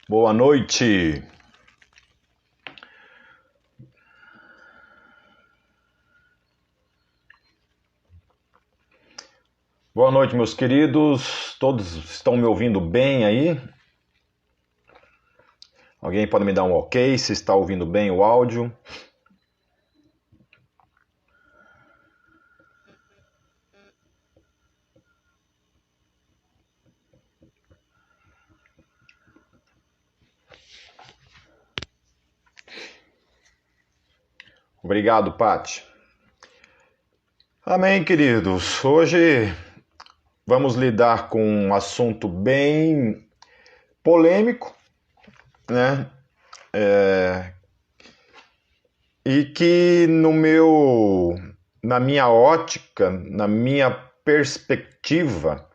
Boa noite. Boa noite, meus queridos. Todos estão me ouvindo bem aí? Alguém pode me dar um ok se está ouvindo bem o áudio? Obrigado, Pati. Amém, queridos. Hoje vamos lidar com um assunto bem polêmico, né? E que na minha ótica, na minha perspectiva,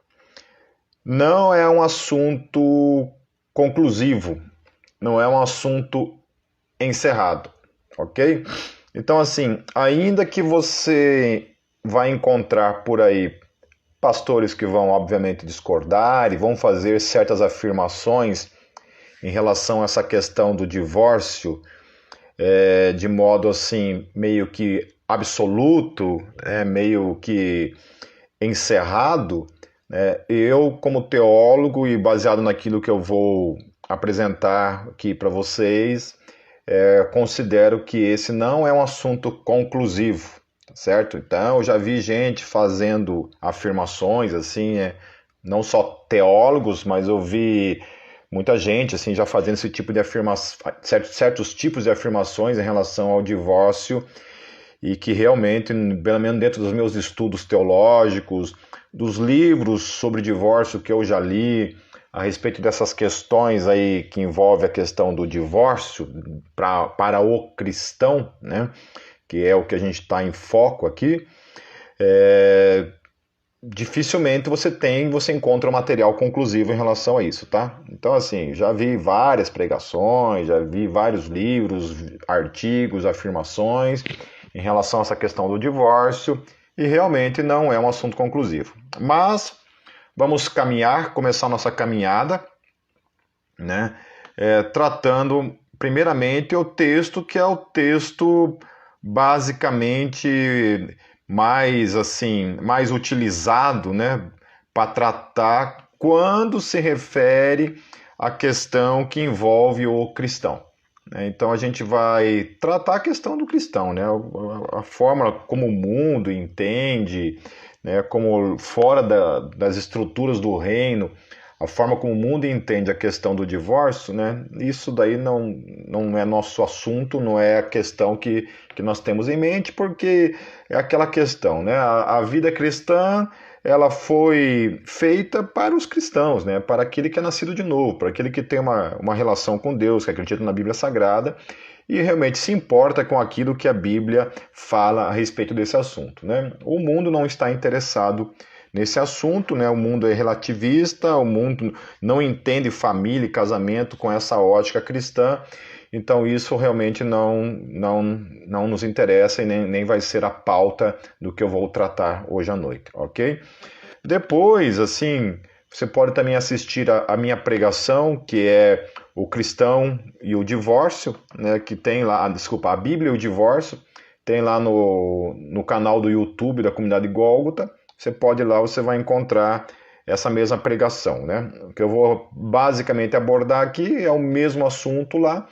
não é um assunto conclusivo, não é um assunto encerrado, ok? Então, assim, ainda que você vai encontrar por aí pastores que vão, obviamente, discordar e vão fazer certas afirmações em relação a essa questão do divórcio, de modo, assim, meio que absoluto, meio que encerrado, eu, como teólogo e baseado naquilo que eu vou apresentar aqui para vocês, considero que esse não é um assunto conclusivo, certo? Então, eu já vi gente fazendo afirmações, assim, não só teólogos, mas eu vi muita gente, assim, já fazendo esse tipo de certos tipos de afirmações em relação ao divórcio, e que realmente, pelo menos dentro dos meus estudos teológicos, dos livros sobre divórcio que eu já li, a respeito dessas questões aí que envolve a questão do divórcio para o cristão, né, que é o que a gente está em foco aqui, dificilmente você encontra um material conclusivo em relação a isso, tá? Então, assim, já vi várias pregações, já vi vários livros, artigos, afirmações em relação a essa questão do divórcio, e realmente não é um assunto conclusivo. Mas vamos começar nossa caminhada, né? Tratando primeiramente o texto, que é o texto basicamente mais utilizado, né, para tratar quando se refere à questão que envolve o cristão. Então a gente vai tratar a questão do cristão, né? A forma como o mundo entende, né? Como fora das estruturas do reino, a forma como o mundo entende a questão do divórcio, né? Isso daí não é nosso assunto, não é a questão que nós temos em mente, porque é aquela questão, né? A vida cristã, ela foi feita para os cristãos, né? Para aquele que é nascido de novo, para aquele que tem uma relação com Deus, que acredita na Bíblia Sagrada e realmente se importa com aquilo que a Bíblia fala a respeito desse assunto, né? O mundo não está interessado nesse assunto, né? O mundo é relativista, o mundo não entende família e casamento com essa ótica cristã, então isso realmente não nos interessa e nem vai ser a pauta do que eu vou tratar hoje à noite, ok? Depois, assim, você pode também assistir a minha pregação, que é o cristão e o divórcio, né? Que tem lá, a Bíblia e o divórcio, tem lá no canal do YouTube da Comunidade Gólgota. Você pode ir lá, você vai encontrar essa mesma pregação, né? O que eu vou basicamente abordar aqui é o mesmo assunto lá.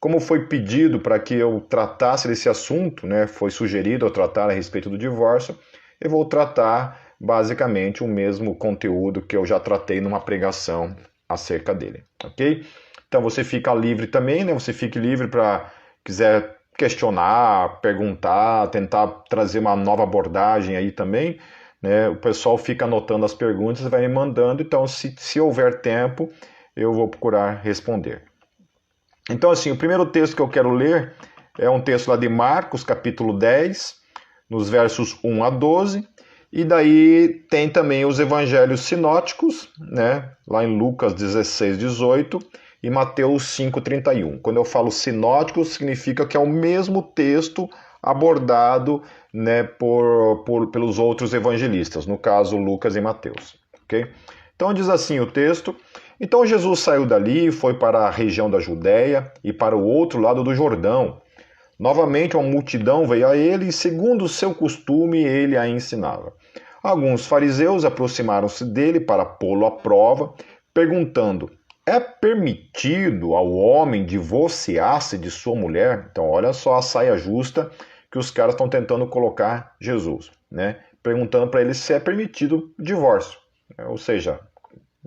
Como foi pedido para que eu tratasse desse assunto, né? Foi sugerido eu tratar a respeito do divórcio, eu vou tratar basicamente o mesmo conteúdo que eu já tratei numa pregação acerca dele, ok? Então você fica livre também, né? Você fique livre para quiser questionar, perguntar, tentar trazer uma nova abordagem aí também, né? O pessoal fica anotando as perguntas e vai me mandando, então se houver tempo, eu vou procurar responder. Então, assim, o primeiro texto que eu quero ler é um texto lá de Marcos, capítulo 10, nos versos 1 a 12, e daí tem também os evangelhos sinóticos, né? Lá em Lucas 16, 18 e Mateus 5, 31. Quando eu falo sinótico, significa que é o mesmo texto abordado, né, pelos outros evangelistas, no caso Lucas e Mateus. Okay? Então diz assim o texto: Então Jesus saiu dali e foi para a região da Judéia e para o outro lado do Jordão. Novamente uma multidão veio a ele e, segundo o seu costume, ele a ensinava. Alguns fariseus aproximaram-se dele para pô-lo à prova, perguntando: é permitido ao homem divorciar-se de sua mulher? Então, olha só a saia justa que os caras estão tentando colocar Jesus, né? Perguntando para ele se é permitido o divórcio. Ou seja,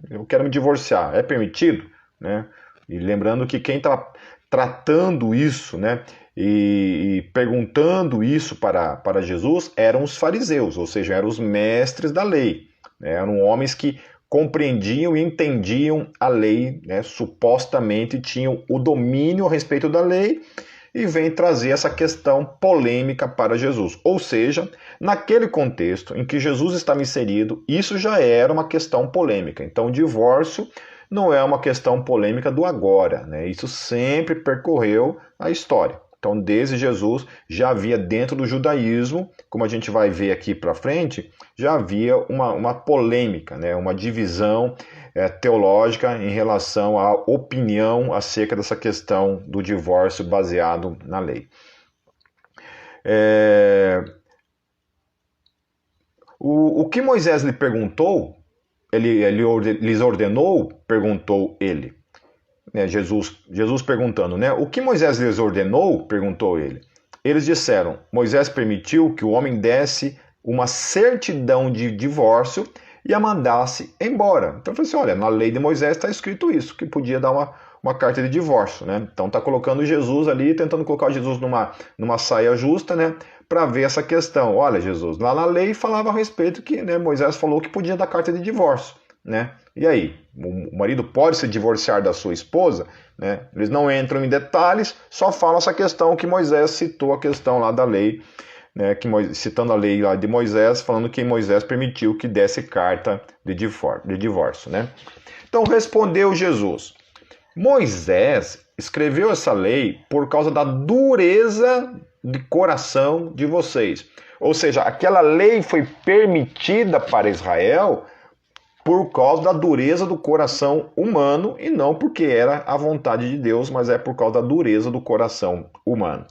eu quero me divorciar, é permitido? Né? E lembrando que quem está tratando isso, né, e perguntando isso para Jesus eram os fariseus, ou seja, eram os mestres da lei. Né? Eram homens que compreendiam e entendiam a lei, né? Supostamente tinham o domínio a respeito da lei, e vem trazer essa questão polêmica para Jesus. Ou seja, naquele contexto em que Jesus estava inserido, isso já era uma questão polêmica. Então, o divórcio não é uma questão polêmica do agora, né? Isso sempre percorreu a história. Então, desde Jesus, já havia dentro do judaísmo, como a gente vai ver aqui para frente, já havia uma polêmica, né? Uma divisão teológica em relação à opinião acerca dessa questão do divórcio baseado na lei. O que Moisés lhe perguntou, ele lhes ordenou, perguntou ele. Jesus perguntando, né? O que Moisés lhes ordenou? Perguntou ele. Eles disseram: Moisés permitiu que o homem desse uma certidão de divórcio e a mandasse embora. Então, eu falei assim, olha, na lei de Moisés está escrito isso, que podia dar uma carta de divórcio, né? Então, está colocando Jesus ali, tentando colocar Jesus numa saia justa, né? Para ver essa questão. Olha, Jesus, lá na lei falava a respeito que, né, Moisés falou que podia dar carta de divórcio, né? E aí, o marido pode se divorciar da sua esposa? Né? Eles não entram em detalhes, só falam essa questão que Moisés citou, a questão lá da lei, né? Citando a lei lá de Moisés, falando que Moisés permitiu que desse carta de divórcio. Né? Então respondeu Jesus: Moisés escreveu essa lei por causa da dureza de coração de vocês. Ou seja, aquela lei foi permitida para Israel por causa da dureza do coração humano, e não porque era a vontade de Deus, mas é por causa da dureza do coração humano.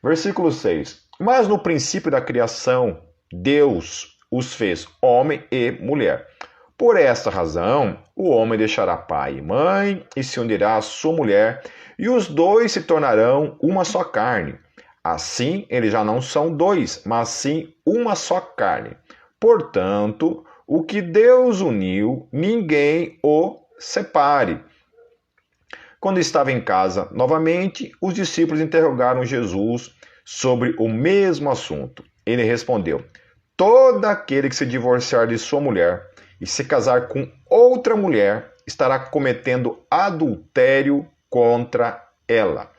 Versículo 6. Mas no princípio da criação, Deus os fez homem e mulher. Por esta razão, o homem deixará pai e mãe e se unirá à sua mulher, e os dois se tornarão uma só carne. Assim, eles já não são dois, mas sim uma só carne. Portanto, o que Deus uniu, ninguém o separe. Quando estava em casa novamente, os discípulos interrogaram Jesus sobre o mesmo assunto. Ele respondeu: todo aquele que se divorciar de sua mulher e se casar com outra mulher estará cometendo adultério contra ela.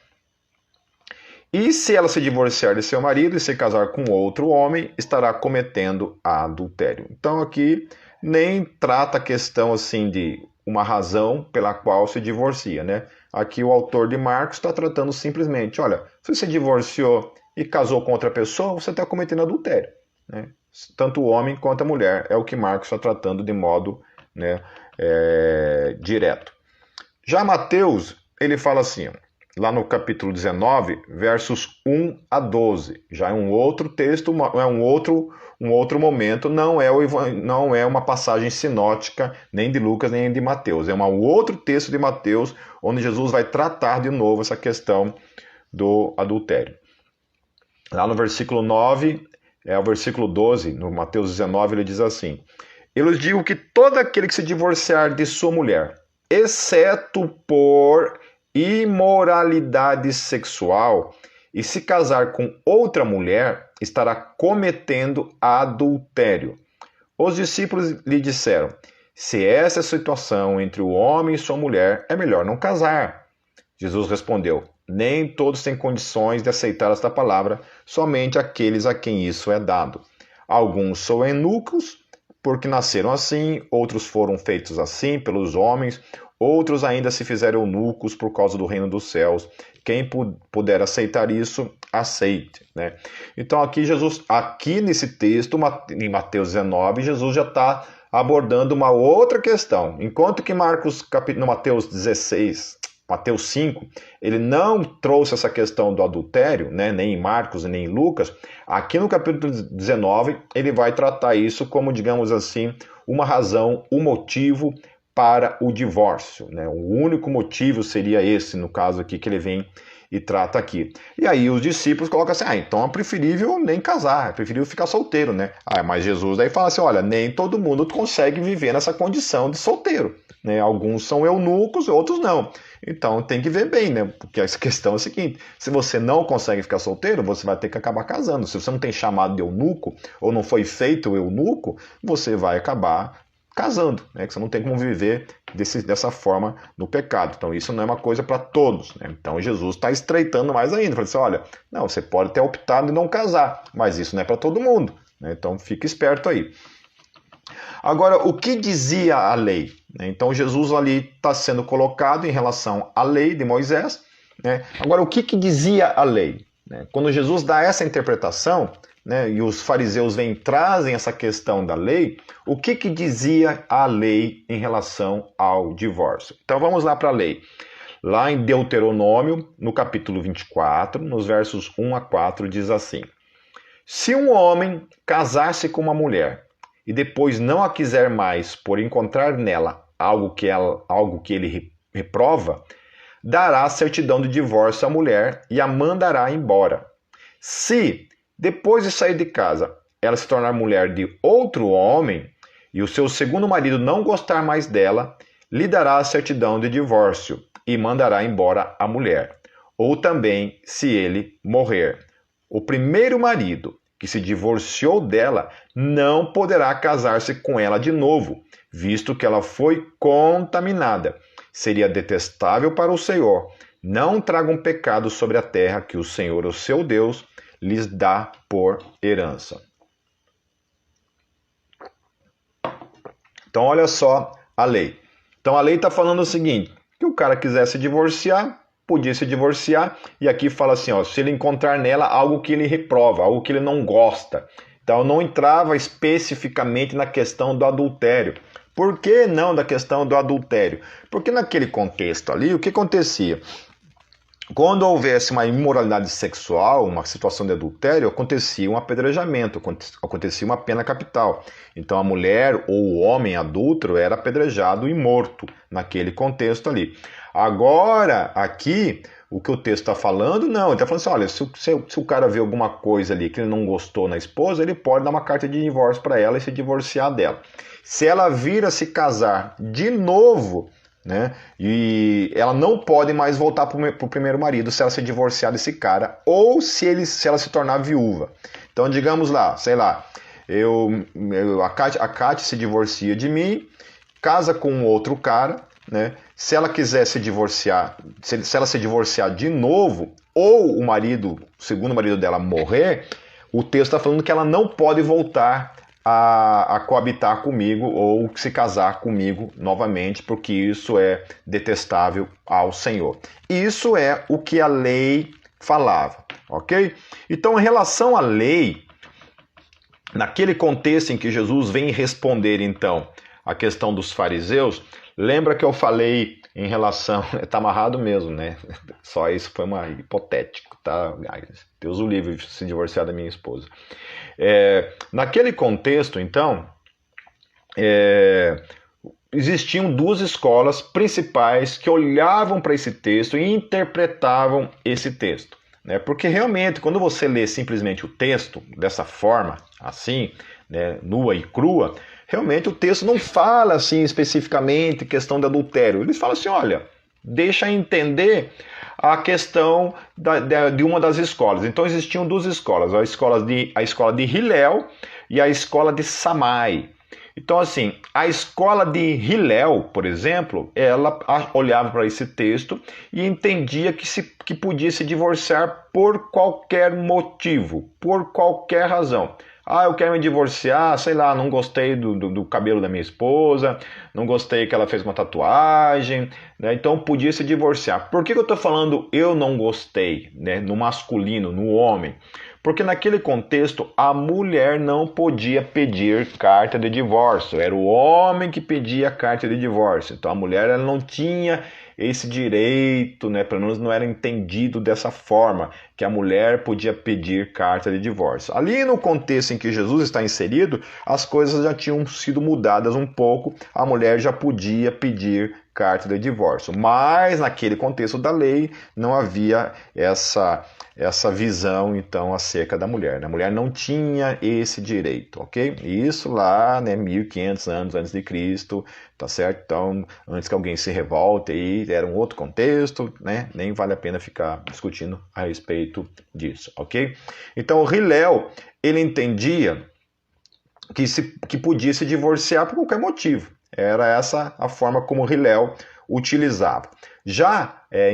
E se ela se divorciar de seu marido e se casar com outro homem, estará cometendo adultério. Então aqui nem trata a questão assim de uma razão pela qual se divorcia, né? Aqui o autor de Marcos está tratando simplesmente, olha, se você divorciou e casou com outra pessoa, você está cometendo adultério, né? Tanto o homem quanto a mulher, é o que Marcos está tratando de modo, né, direto. Já Mateus, ele fala assim, lá no capítulo 19, versos 1 a 12. Já é um outro texto, é um outro momento, não é uma passagem sinótica, nem de Lucas, nem de Mateus. É um outro texto de Mateus, onde Jesus vai tratar de novo essa questão do adultério. Lá no versículo 9, o versículo 12, no Mateus 19, ele diz assim: eu lhes digo que todo aquele que se divorciar de sua mulher, exceto por imoralidade sexual, e se casar com outra mulher, estará cometendo adultério. Os discípulos lhe disseram: se essa é a situação entre o homem e sua mulher, é melhor não casar. Jesus respondeu: nem todos têm condições de aceitar esta palavra, somente aqueles a quem isso é dado. Alguns são eunucos, porque nasceram assim, outros foram feitos assim pelos homens, outros ainda se fizeram eunucos por causa do reino dos céus. Quem puder aceitar isso, aceite. Né? Então aqui nesse texto, em Mateus 19, Jesus já está abordando uma outra questão. Enquanto que no Mateus 16, Mateus 5, ele não trouxe essa questão do adultério, né, nem em Marcos nem em Lucas, aqui no capítulo 19 ele vai tratar isso como, digamos assim, uma razão, um motivo para o divórcio, né? O único motivo seria esse, no caso aqui, que ele vem e trata aqui. E aí os discípulos colocam assim, então é preferível nem casar, é preferível ficar solteiro, né? Mas Jesus daí fala assim, olha, nem todo mundo consegue viver nessa condição de solteiro, né? Alguns são eunucos, outros não. Então tem que ver bem, né? Porque essa questão é a seguinte, se você não consegue ficar solteiro, você vai ter que acabar casando. Se você não tem chamado de eunuco, ou não foi feito eunuco, você vai acabar casando, né? Que você não tem como viver dessa forma no pecado. Então isso não é uma coisa para todos, né? Então Jesus está estreitando mais ainda. Fala assim, olha, não, você pode ter optado em não casar, mas isso não é para todo mundo, né? Então fique esperto aí. Agora, o que dizia a lei? Então Jesus ali está sendo colocado em relação à lei de Moisés, né? Agora, o que dizia a lei? Quando Jesus dá essa interpretação, né, e os fariseus trazem essa questão da lei, o que dizia a lei em relação ao divórcio? Então vamos lá para a lei. Lá em Deuteronômio, no capítulo 24, nos versos 1 a 4, diz assim: se um homem casar-se com uma mulher e depois não a quiser mais por encontrar nela algo que ele reprova, dará certidão de divórcio à mulher e a mandará embora. Se depois de sair de casa, ela se tornar mulher de outro homem e o seu segundo marido não gostar mais dela, lhe dará a certidão de divórcio e mandará embora a mulher. Ou também, se ele morrer, o primeiro marido que se divorciou dela não poderá casar-se com ela de novo, visto que ela foi contaminada. Seria detestável para o Senhor. Não tragam pecado sobre a terra que o Senhor, o seu Deus, lhes dá por herança. Então, olha só a lei. Então, a lei está falando o seguinte, que o cara quisesse divorciar, podia se divorciar, e aqui fala assim, ó, se ele encontrar nela algo que ele reprova, algo que ele não gosta. Então, não entrava especificamente na questão do adultério. Por que não da questão do adultério? Porque naquele contexto ali, o que acontecia? Quando houvesse uma imoralidade sexual, uma situação de adultério, acontecia um apedrejamento, acontecia uma pena capital. Então a mulher ou o homem adúltero era apedrejado e morto naquele contexto ali. Agora, aqui, o que o texto está falando, não. Ele está falando assim, olha, se o cara vê alguma coisa ali que ele não gostou na esposa, ele pode dar uma carta de divórcio para ela e se divorciar dela. Se ela vir a se casar de novo, né, e ela não pode mais voltar para o primeiro marido se ela se divorciar desse cara ou se ela se tornar viúva. Então, digamos lá, sei lá, a Kátia se divorcia de mim, casa com um outro cara, né? Se ela quiser se divorciar, se ela se divorciar de novo, ou o segundo marido dela morrer, o texto está falando que ela não pode voltar a coabitar comigo ou se casar comigo novamente, porque isso é detestável ao Senhor. Isso é o que a lei falava, ok? Então, em relação à lei, naquele contexto em que Jesus vem responder, então, a questão dos fariseus, lembra que eu falei em relação... Está amarrado mesmo, né? Só isso foi uma hipotético, tá? Deus o livre de se divorciar da minha esposa. Naquele contexto, então, existiam duas escolas principais que olhavam para esse texto e interpretavam esse texto, né? Porque realmente, quando você lê simplesmente o texto dessa forma, assim, né, nua e crua, realmente o texto não fala assim especificamente questão de adultério. Eles falam assim, olha, deixa entender a questão de uma das escolas. Então existiam duas escolas, a escola de Hillel e a escola de Samai. Então assim, a escola de Hillel, por exemplo, ela olhava para esse texto e entendia que podia se divorciar por qualquer motivo, por qualquer razão. Eu quero me divorciar, sei lá, não gostei do cabelo da minha esposa, não gostei que ela fez uma tatuagem, né? Então podia se divorciar. Por que eu estou falando eu não gostei, né? No masculino, no homem? Porque naquele contexto a mulher não podia pedir carta de divórcio, era o homem que pedia carta de divórcio. Então a mulher ela não tinha esse direito, né? Pelo menos não era entendido dessa forma, que a mulher podia pedir carta de divórcio. Ali no contexto em que Jesus está inserido, as coisas já tinham sido mudadas um pouco, a mulher já podia pedir carta de divórcio. Mas naquele contexto da lei não havia essa visão então acerca da mulher. A mulher não tinha esse direito, ok? Isso lá, né, 1500 anos antes de Cristo, tá certo? Então, antes que alguém se revolte aí, era um outro contexto, né? Nem vale a pena ficar discutindo a respeito disso, ok? Então, o Hillel, ele entendia que podia se divorciar por qualquer motivo. Era essa a forma como Hillel utilizava.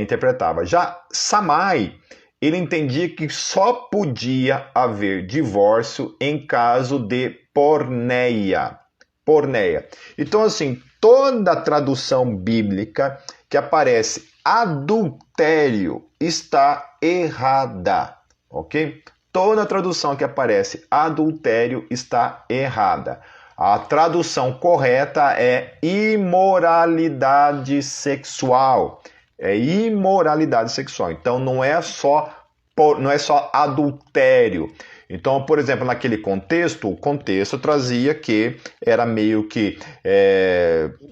Interpretava. Já Shammai, ele entendia que só podia haver divórcio em caso de porneia. Porneia. Então, assim, toda tradução bíblica que aparece adultério está errada, ok? Toda tradução que aparece adultério está errada. A tradução correta é imoralidade sexual. É imoralidade sexual. Então não é só adultério. Então, por exemplo, naquele contexto, o contexto trazia que era meio que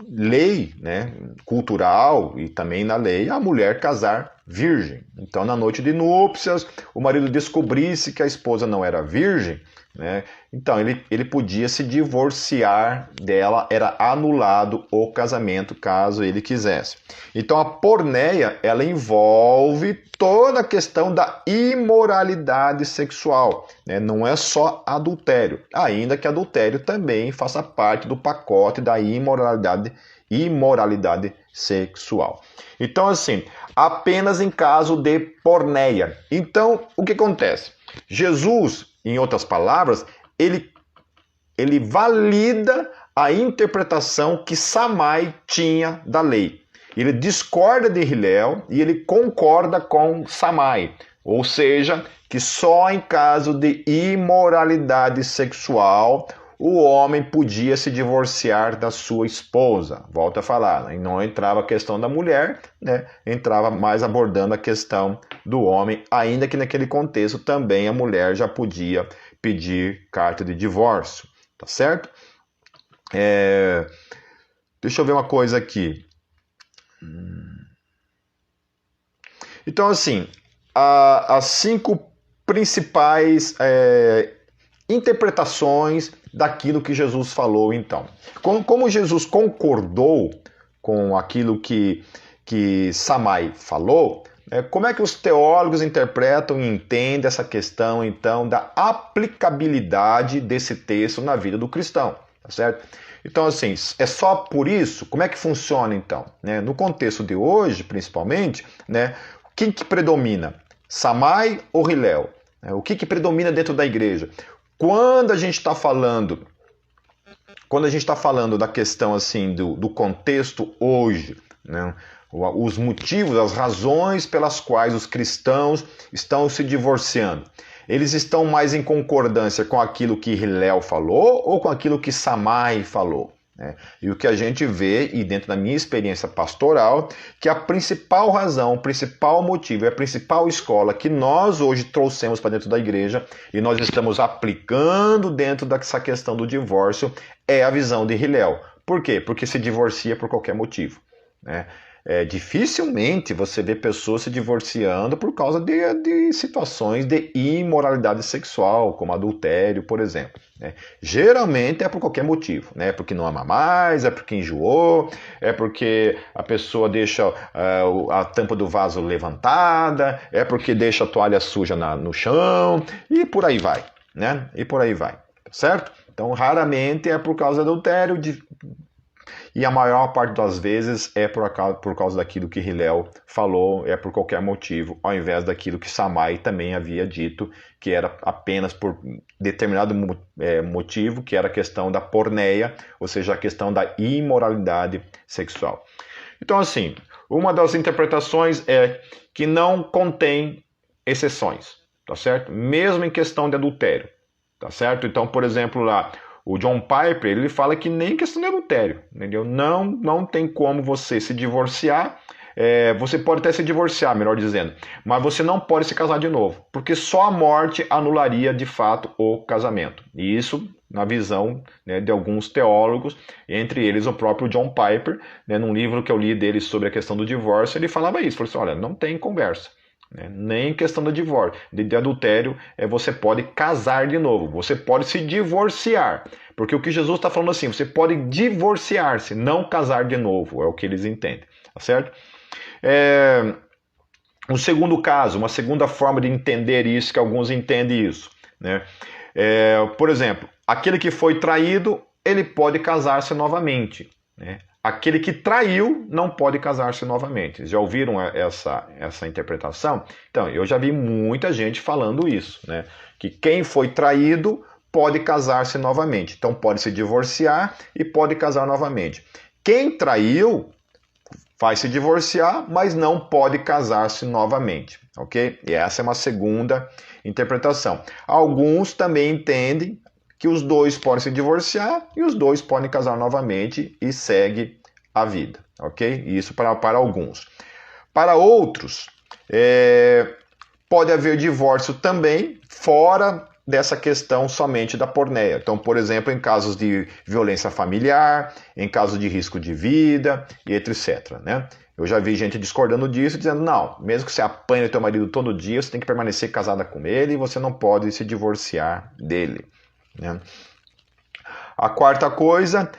lei, né, cultural e também na lei a mulher casar virgem. Então, na noite de núpcias, o marido descobrisse que a esposa não era virgem, né? Então ele podia se divorciar dela, era anulado o casamento caso ele quisesse. Então a porneia ela envolve toda a questão da imoralidade sexual, né? Não é só adultério, ainda que adultério também faça parte do pacote da imoralidade sexual. Então assim, apenas em caso de porneia. Então o que acontece? Jesus, em outras palavras, ele valida a interpretação que Shammai tinha da lei. Ele discorda de Hillel e ele concorda com Shammai. Ou seja, que só em caso de imoralidade sexual o homem podia se divorciar da sua esposa. Volto a falar, né? Não entrava a questão da mulher, né? Entrava mais abordando a questão do homem, ainda que naquele contexto também a mulher já podia pedir carta de divórcio, tá certo? Deixa eu ver uma coisa aqui. Então, assim, as 5 principais interpretações daquilo que Jesus falou, então. Como Jesus concordou com aquilo que Shammai falou, como é que os teólogos interpretam e entendem essa questão, então, da aplicabilidade desse texto na vida do cristão, tá certo? Então, assim, é só por isso? Como é que funciona, então? No contexto de hoje, principalmente, quem que predomina? Shammai ou Hillel? O que predomina dentro da igreja? Quando a gente está falando da questão assim do contexto hoje, né? Os motivos, as razões pelas quais os cristãos estão se divorciando, eles estão mais em concordância com aquilo que Hillel falou ou com aquilo que Shammai falou? E o que a gente vê, e dentro da minha experiência pastoral, que a principal razão, o principal motivo, a principal escola que nós hoje trouxemos para dentro da igreja e nós estamos aplicando dentro dessa questão do divórcio é a visão de Hillel. Por quê? Porque se divorcia por qualquer motivo, né? Dificilmente você vê pessoas se divorciando por causa de situações de imoralidade sexual, como adultério, por exemplo. Geralmente é por qualquer motivo, né? É porque não ama mais, é porque enjoou, é porque a pessoa deixa a tampa do vaso levantada, é porque deixa a toalha suja no chão, e por aí vai, né? E por aí vai, certo? Então, raramente é por causa do adultério, e a maior parte das vezes é por causa daquilo que Hillel falou, é por qualquer motivo, ao invés daquilo que Shammai também havia dito, que era apenas por determinado motivo, que era a questão da porneia, ou seja, a questão da imoralidade sexual. Então, assim, uma das interpretações é que não contém exceções, tá certo? Mesmo em questão de adultério, tá certo? Então, por exemplo, lá, o John Piper, ele fala que nem questão de adultério, entendeu? Não tem como você se divorciar, você pode até se divorciar, melhor dizendo, mas você não pode se casar de novo, porque só a morte anularia de fato o casamento. E isso na visão, né, de alguns teólogos, entre eles o próprio John Piper, né, num livro que eu li dele sobre a questão do divórcio, ele falava isso, falou assim, olha, não tem conversa. Nem questão do divórcio, de adultério, você pode casar de novo, você pode se divorciar, porque o que Jesus está falando assim, você pode divorciar-se, não casar de novo, é o que eles entendem, tá certo? Um segundo caso, uma segunda forma de entender isso, que alguns entendem isso, né? Por exemplo, aquele que foi traído, ele pode casar-se novamente, né? Aquele que traiu não pode casar-se novamente. Já ouviram essa interpretação? Então, eu já vi muita gente falando isso, né? Que quem foi traído pode casar-se novamente. Então, pode se divorciar e pode casar novamente. Quem traiu vai se divorciar, mas não pode casar-se novamente, ok? E essa é uma segunda interpretação. Alguns também entendem que os dois podem se divorciar e os dois podem casar novamente e segue a vida, ok? Isso para alguns. Para outros, pode haver divórcio também fora dessa questão somente da porneia. Então, por exemplo, em casos de violência familiar, em casos de risco de vida e etc, né? Eu já vi gente discordando disso, dizendo, não, mesmo que você apanhe o teu marido todo dia, você tem que permanecer casada com ele e você não pode se divorciar dele, né? A quarta coisa,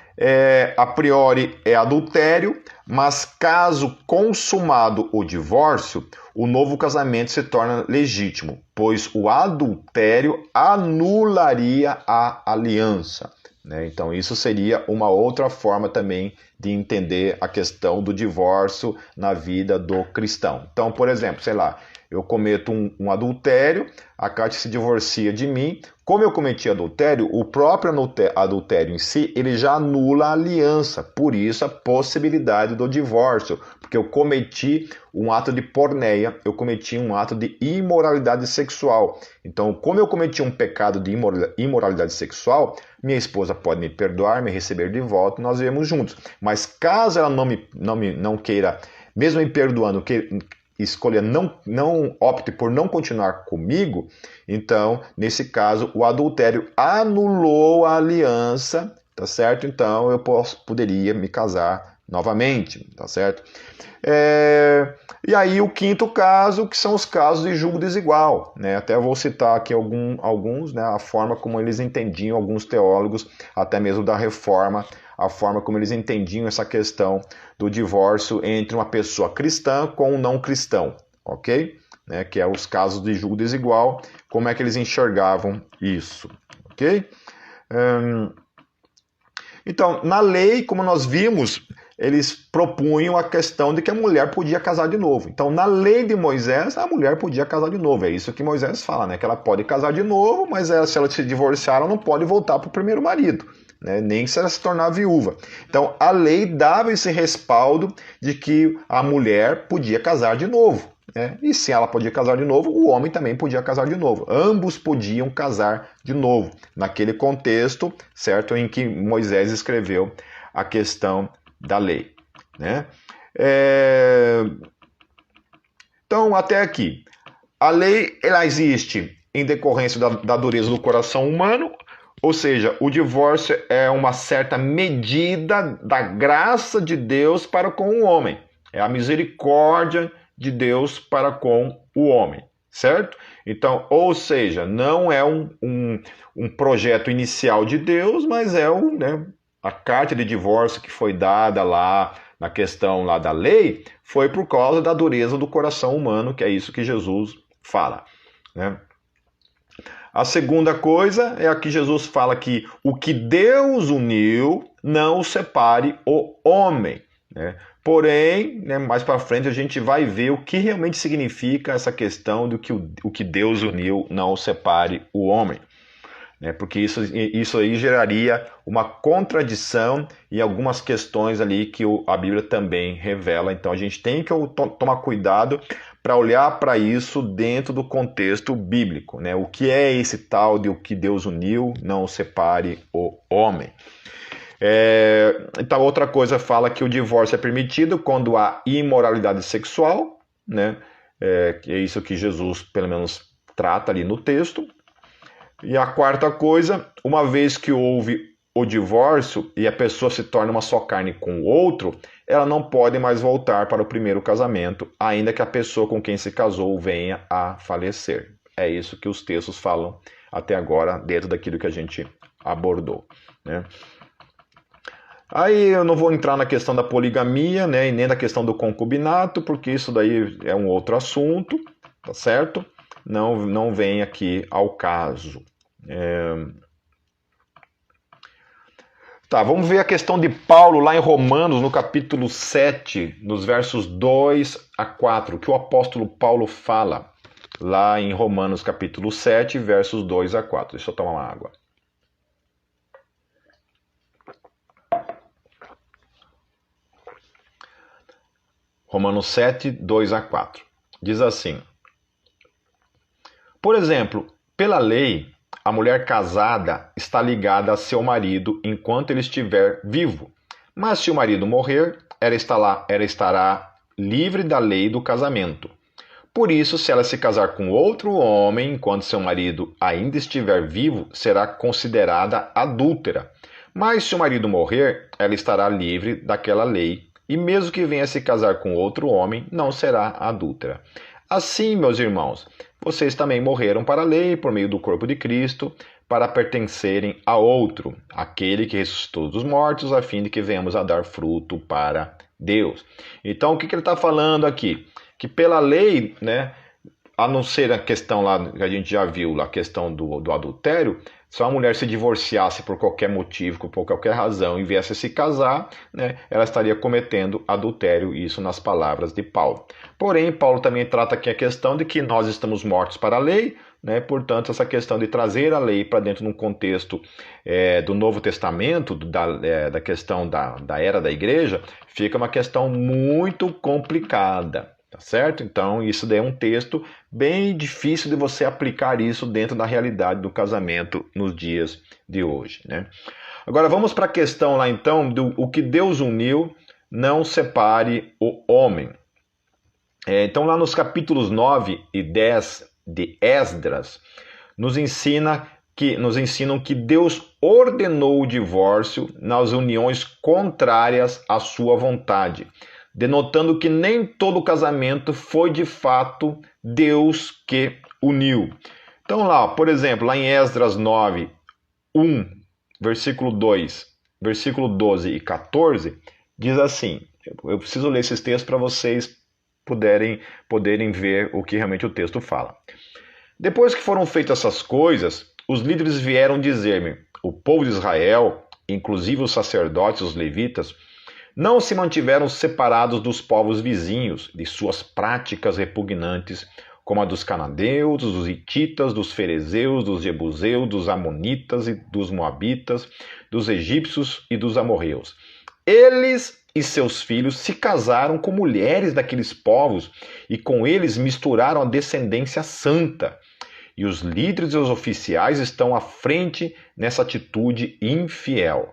a priori, é adultério, mas caso consumado o divórcio, o novo casamento se torna legítimo, pois o adultério anularia a aliança, né? Então, isso seria uma outra forma também de entender a questão do divórcio na vida do cristão. Então, por exemplo, sei lá, eu cometo um adultério, a Kátia se divorcia de mim. Como eu cometi adultério, o próprio adultério em si, ele já anula a aliança. Por isso a possibilidade do divórcio, porque eu cometi um ato de porneia, eu cometi um ato de imoralidade sexual. Então, como eu cometi um pecado de imoralidade sexual, minha esposa pode me perdoar, me receber de volta, nós vivemos juntos. Mas caso ela não queira, mesmo me perdoando, escolha não opte por não continuar comigo, então, nesse caso, o adultério anulou a aliança, tá certo? Então, eu poderia me casar novamente, tá certo? E aí, o quinto caso, que são os casos de julgo desigual, né? Até vou citar aqui alguns, né? A forma como eles entendiam, alguns teólogos, até mesmo da Reforma, a forma como eles entendiam essa questão do divórcio entre uma pessoa cristã com um não cristão, ok? Né, que é os casos de julgo desigual, como é que eles enxergavam isso, ok? Então, na lei, como nós vimos, eles propunham a questão de que a mulher podia casar de novo. Então, na lei de Moisés, a mulher podia casar de novo. É isso que Moisés fala, né? Que ela pode casar de novo, mas se ela se divorciar, ela não pode voltar para o primeiro marido, né? Nem se ela se tornar viúva. Então, a lei dava esse respaldo de que a mulher podia casar de novo, né? E se ela podia casar de novo, o homem também podia casar de novo. Ambos podiam casar de novo, naquele contexto, certo, em que Moisés escreveu a questão da lei, né? Então, até aqui, a lei ela existe em decorrência da dureza do coração humano, ou seja, o divórcio é uma certa medida da graça de Deus para com o homem. É a misericórdia de Deus para com o homem, certo? Então, ou seja, não é um projeto inicial de Deus, mas é a carta de divórcio que foi dada lá na questão lá da lei, foi por causa da dureza do coração humano, que é isso que Jesus fala, né? A segunda coisa é a que Jesus fala que o que Deus uniu não o separe o homem, né? Porém, né, mais para frente a gente vai ver o que realmente significa essa questão do que o que Deus uniu não o separe o homem, né? Porque isso aí geraria uma contradição em algumas questões ali que a Bíblia também revela. Então a gente tem que tomar cuidado para olhar para isso dentro do contexto bíblico, né? O que é esse tal de o que Deus uniu, não separe o homem. Então, outra coisa fala que o divórcio é permitido quando há imoralidade sexual, né? É isso que Jesus, pelo menos, trata ali no texto. E a quarta coisa, uma vez que houve o divórcio e a pessoa se torna uma só carne com o outro, ela não pode mais voltar para o primeiro casamento, ainda que a pessoa com quem se casou venha a falecer. É isso que os textos falam até agora, dentro daquilo que a gente abordou, né? Aí eu não vou entrar na questão da poligamia, né, e nem na questão do concubinato, porque isso daí é um outro assunto, tá certo? Não vem aqui ao caso. Tá, vamos ver a questão de Paulo lá em Romanos, no capítulo 7, nos versos 2 a 4, que o apóstolo Paulo fala lá em Romanos capítulo 7, versos 2 a 4. Deixa eu tomar uma água. Romanos 7, 2 a 4. Diz assim: por exemplo, pela lei, a mulher casada está ligada a seu marido enquanto ele estiver vivo. Mas se o marido morrer, ela estará livre da lei do casamento. Por isso, se ela se casar com outro homem enquanto seu marido ainda estiver vivo, será considerada adúltera. Mas se o marido morrer, ela estará livre daquela lei. E mesmo que venha se casar com outro homem, não será adúltera. Assim, meus irmãos, vocês também morreram para a lei por meio do corpo de Cristo, para pertencerem a outro, aquele que ressuscitou dos mortos, a fim de que venhamos a dar fruto para Deus. Então, o que ele está falando aqui? Que pela lei, né, a não ser a questão lá que a gente já viu, a questão do adultério, se uma mulher se divorciasse por qualquer motivo, por qualquer razão, e viesse a se casar, né, ela estaria cometendo adultério, isso nas palavras de Paulo. Porém, Paulo também trata aqui a questão de que nós estamos mortos para a lei, né, portanto, essa questão de trazer a lei para dentro de um contexto do Novo Testamento, da questão da era da igreja, fica uma questão muito complicada. Tá certo? Então, isso daí é um texto bem difícil de você aplicar isso dentro da realidade do casamento nos dias de hoje, né? Agora, vamos para a questão lá, então, do o que Deus uniu, não separe o homem. Então, lá nos capítulos 9 e 10 de Esdras, nos ensinam que Deus ordenou o divórcio nas uniões contrárias à sua vontade, denotando que nem todo casamento foi de fato Deus que uniu. Então lá, por exemplo, lá em Esdras 9, 1, versículo 2, versículo 12 e 14, diz assim, eu preciso ler esses textos para vocês poderem ver o que realmente o texto fala. Depois que foram feitas essas coisas, os líderes vieram dizer-me, o povo de Israel, inclusive os sacerdotes, os levitas, não se mantiveram separados dos povos vizinhos, de suas práticas repugnantes, como a dos cananeus, dos hititas, dos ferezeus, dos jebuseus, dos amonitas e dos moabitas, dos egípcios e dos amorreus. Eles e seus filhos se casaram com mulheres daqueles povos e com eles misturaram a descendência santa. E os líderes e os oficiais estão à frente nessa atitude infiel.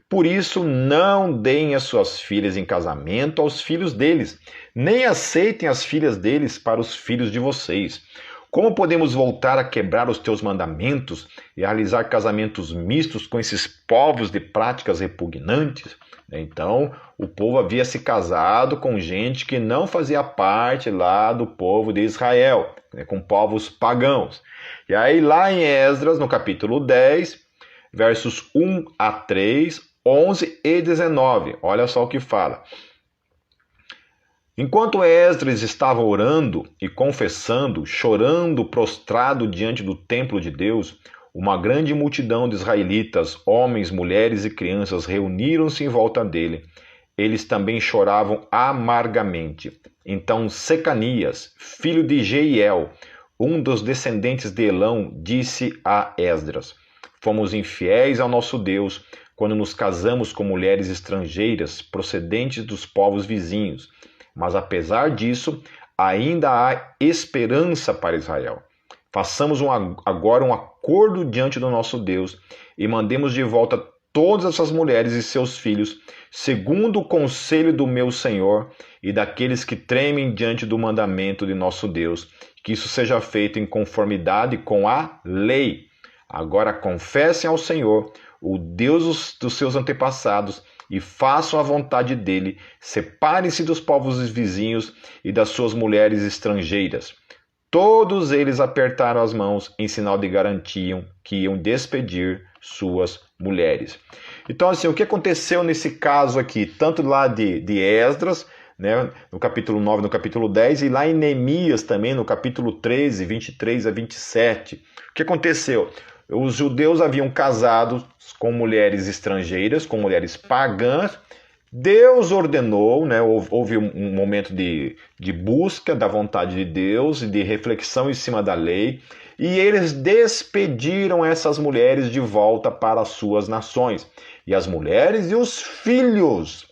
Por isso, não deem as suas filhas em casamento aos filhos deles, nem aceitem as filhas deles para os filhos de vocês. Como podemos voltar a quebrar os teus mandamentos e realizar casamentos mistos com esses povos de práticas repugnantes? Então, o povo havia se casado com gente que não fazia parte lá do povo de Israel, com povos pagãos. E aí, lá em Esdras, no capítulo 10, versos 1 a 3, 11 e 19, olha só o que fala. Enquanto Esdras estava orando e confessando, chorando prostrado diante do templo de Deus, uma grande multidão de israelitas, homens, mulheres e crianças, reuniram-se em volta dele. Eles também choravam amargamente. Então Secanias, filho de Jeiel, um dos descendentes de Elão, disse a Esdras: Fomos infiéis ao nosso Deus quando nos casamos com mulheres estrangeiras procedentes dos povos vizinhos. Mas apesar disso, ainda há esperança para Israel. Façamos agora um acordo diante do nosso Deus e mandemos de volta todas essas mulheres e seus filhos, segundo o conselho do meu Senhor e daqueles que tremem diante do mandamento de nosso Deus, que isso seja feito em conformidade com a lei. Agora confessem ao Senhor, o Deus dos seus antepassados, e façam a vontade dele, separem-se dos povos vizinhos e das suas mulheres estrangeiras. Todos eles apertaram as mãos em sinal de garantia que iam despedir suas mulheres. Então, assim, o que aconteceu nesse caso aqui, tanto lá de Esdras, né, no capítulo 9, no capítulo 10, e lá em Neemias também, no capítulo 13, 23 a 27. O que aconteceu? Os judeus haviam casado com mulheres estrangeiras, com mulheres pagãs. Deus ordenou, né, houve um momento de busca da vontade de Deus e de reflexão em cima da lei, e eles despediram essas mulheres de volta para as suas nações. E as mulheres e os filhos,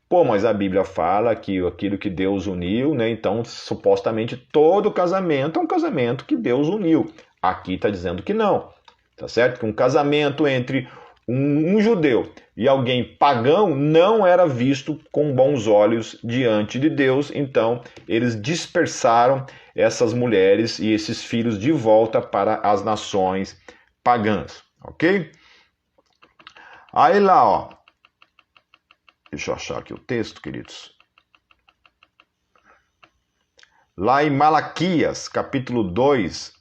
Pô, mas a Bíblia fala que aquilo que Deus uniu, né? Então, supostamente, todo casamento é um casamento que Deus uniu. Aqui está dizendo que não, tá certo? Que um casamento entre um judeu e alguém pagão não era visto com bons olhos diante de Deus. Então, eles dispersaram essas mulheres e esses filhos de volta para as nações pagãs, ok? Aí lá, ó. Deixa eu achar aqui o texto, queridos. Lá em Malaquias, capítulo 2,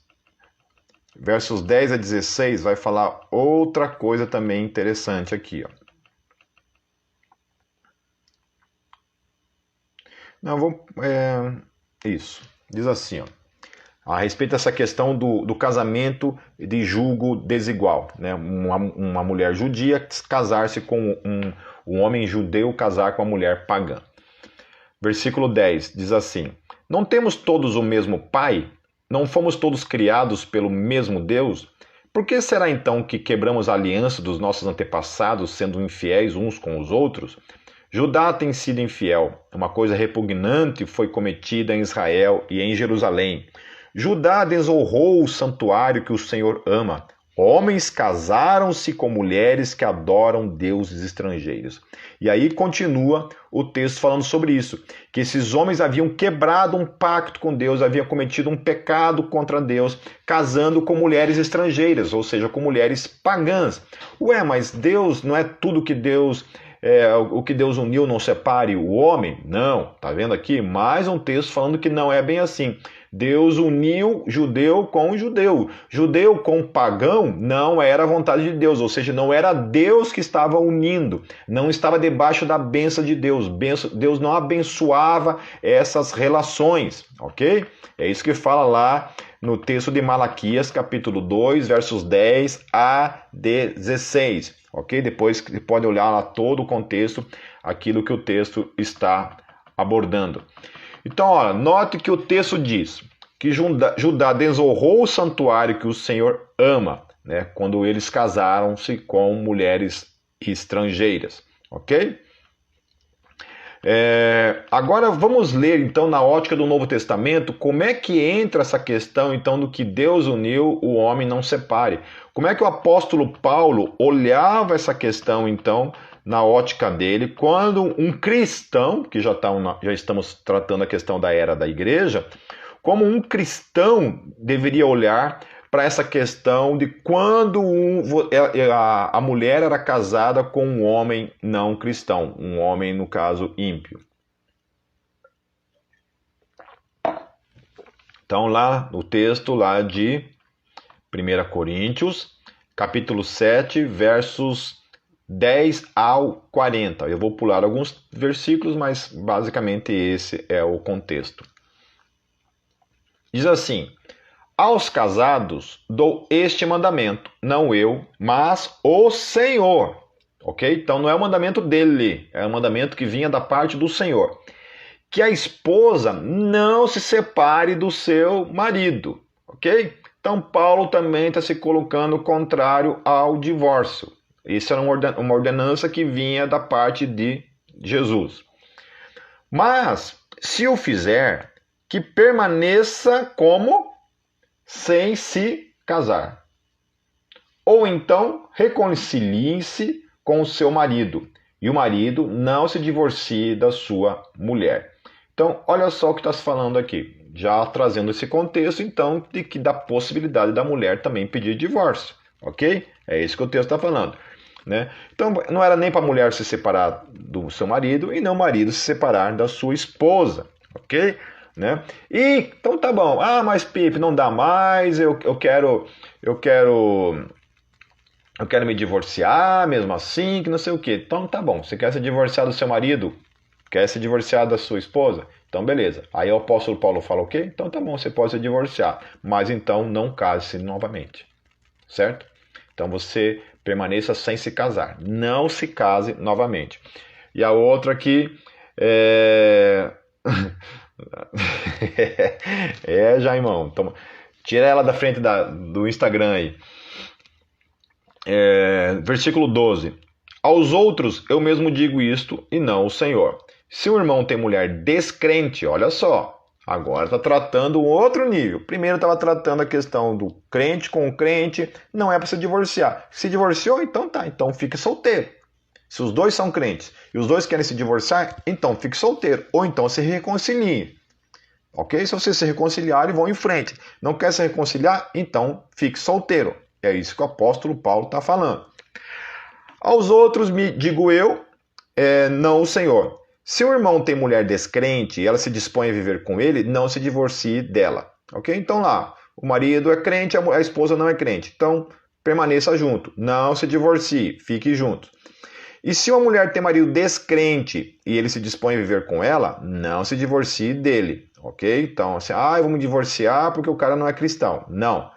versos 10 a 16, vai falar outra coisa também interessante aqui, ó. Não, isso. Diz assim, ó. A respeito dessa questão do casamento de julgo desigual, né? Uma mulher judia casar-se com um homem judeu casar com uma mulher pagã. Versículo 10 diz assim: Não temos todos o mesmo Pai? Não fomos todos criados pelo mesmo Deus? Por que será então que quebramos a aliança dos nossos antepassados, sendo infiéis uns com os outros? Judá tem sido infiel. Uma coisa repugnante foi cometida em Israel e em Jerusalém. Judá desonrou o santuário que o Senhor ama. Homens casaram-se com mulheres que adoram deuses estrangeiros. E aí continua o texto falando sobre isso, que esses homens haviam quebrado um pacto com Deus, haviam cometido um pecado contra Deus, casando com mulheres estrangeiras, ou seja, com mulheres pagãs. Ué, mas Deus não é tudo que Deus... o que Deus uniu não separe o homem? Não, tá vendo aqui? Mais um texto falando que não é bem assim. Deus uniu judeu com judeu. Judeu com pagão não era a vontade de Deus, ou seja, não era Deus que estava unindo, não estava debaixo da bênção de Deus. Deus não abençoava essas relações, ok? É isso que fala lá no texto de Malaquias, capítulo 2, versos 10 a 16, ok? Depois você pode olhar lá todo o contexto, aquilo que o texto está abordando. Então, ó, note que o texto diz que Judá desonrou o santuário que o Senhor ama, né, quando eles casaram-se com mulheres estrangeiras, ok? Agora vamos ler então na ótica do Novo Testamento como é que entra essa questão então do que Deus uniu, o homem não separe. Como é que o apóstolo Paulo olhava essa questão então na ótica dele, quando um cristão, que já estamos tratando a questão da era da igreja, como um cristão deveria olhar para essa questão de quando a mulher era casada com um homem não cristão, um homem, no caso, ímpio. Então, lá no texto lá de 1 Coríntios, capítulo 7, versos 10 ao 40. Eu vou pular alguns versículos, mas basicamente esse é o contexto. Diz assim: Aos casados dou este mandamento, não eu, mas o Senhor. Ok? Então não é o mandamento dele, é um mandamento que vinha da parte do Senhor. Que a esposa não se separe do seu marido. Ok? Então, Paulo também está se colocando contrário ao divórcio. Isso era uma ordenança que vinha da parte de Jesus. Mas, se o fizer, que permaneça como sem se casar. Ou então, reconcilie-se com o seu marido, e o marido não se divorcie da sua mulher. Então, olha só o que está se falando aqui, já trazendo esse contexto, então, de que da possibilidade da mulher também pedir divórcio, ok? É isso que o texto está falando, né? Então, não era nem para a mulher se separar do seu marido e nem o marido se separar da sua esposa, ok? Né? E, então tá bom, mas Pipe, não dá mais, eu quero me divorciar mesmo assim, que não sei o que. Então tá bom, você quer se divorciar do seu marido? Quer se divorciar da sua esposa? Então beleza. Aí o apóstolo Paulo fala o quê? Então tá bom, você pode se divorciar, mas então não case-se novamente, certo? Então você permaneça sem se casar, não se case novamente. E a outra aqui Jaimão, toma. Tira ela da frente do Instagram aí. Versículo 12. Aos outros eu mesmo digo isto e não o Senhor. Se o irmão tem mulher descrente, olha só, agora está tratando um outro nível. Primeiro estava tratando a questão do crente com o crente, não é para se divorciar. Se divorciou, então tá, então fique solteiro. Se os dois são crentes e os dois querem se divorciar, então fique solteiro. Ou então se reconciliem. Ok? Se vocês se reconciliarem, vão em frente. Não quer se reconciliar? Então fique solteiro. É isso que o apóstolo Paulo está falando. Aos outros me digo eu, não o Senhor. Se o irmão tem mulher descrente e ela se dispõe a viver com ele, não se divorcie dela. Ok? Então lá, o marido é crente, a esposa não é crente. Então permaneça junto. Não se divorcie, fique junto. E se uma mulher tem marido descrente e ele se dispõe a viver com ela, não se divorcie dele, ok? Então, assim, eu vou me divorciar porque o cara não é cristão. Não.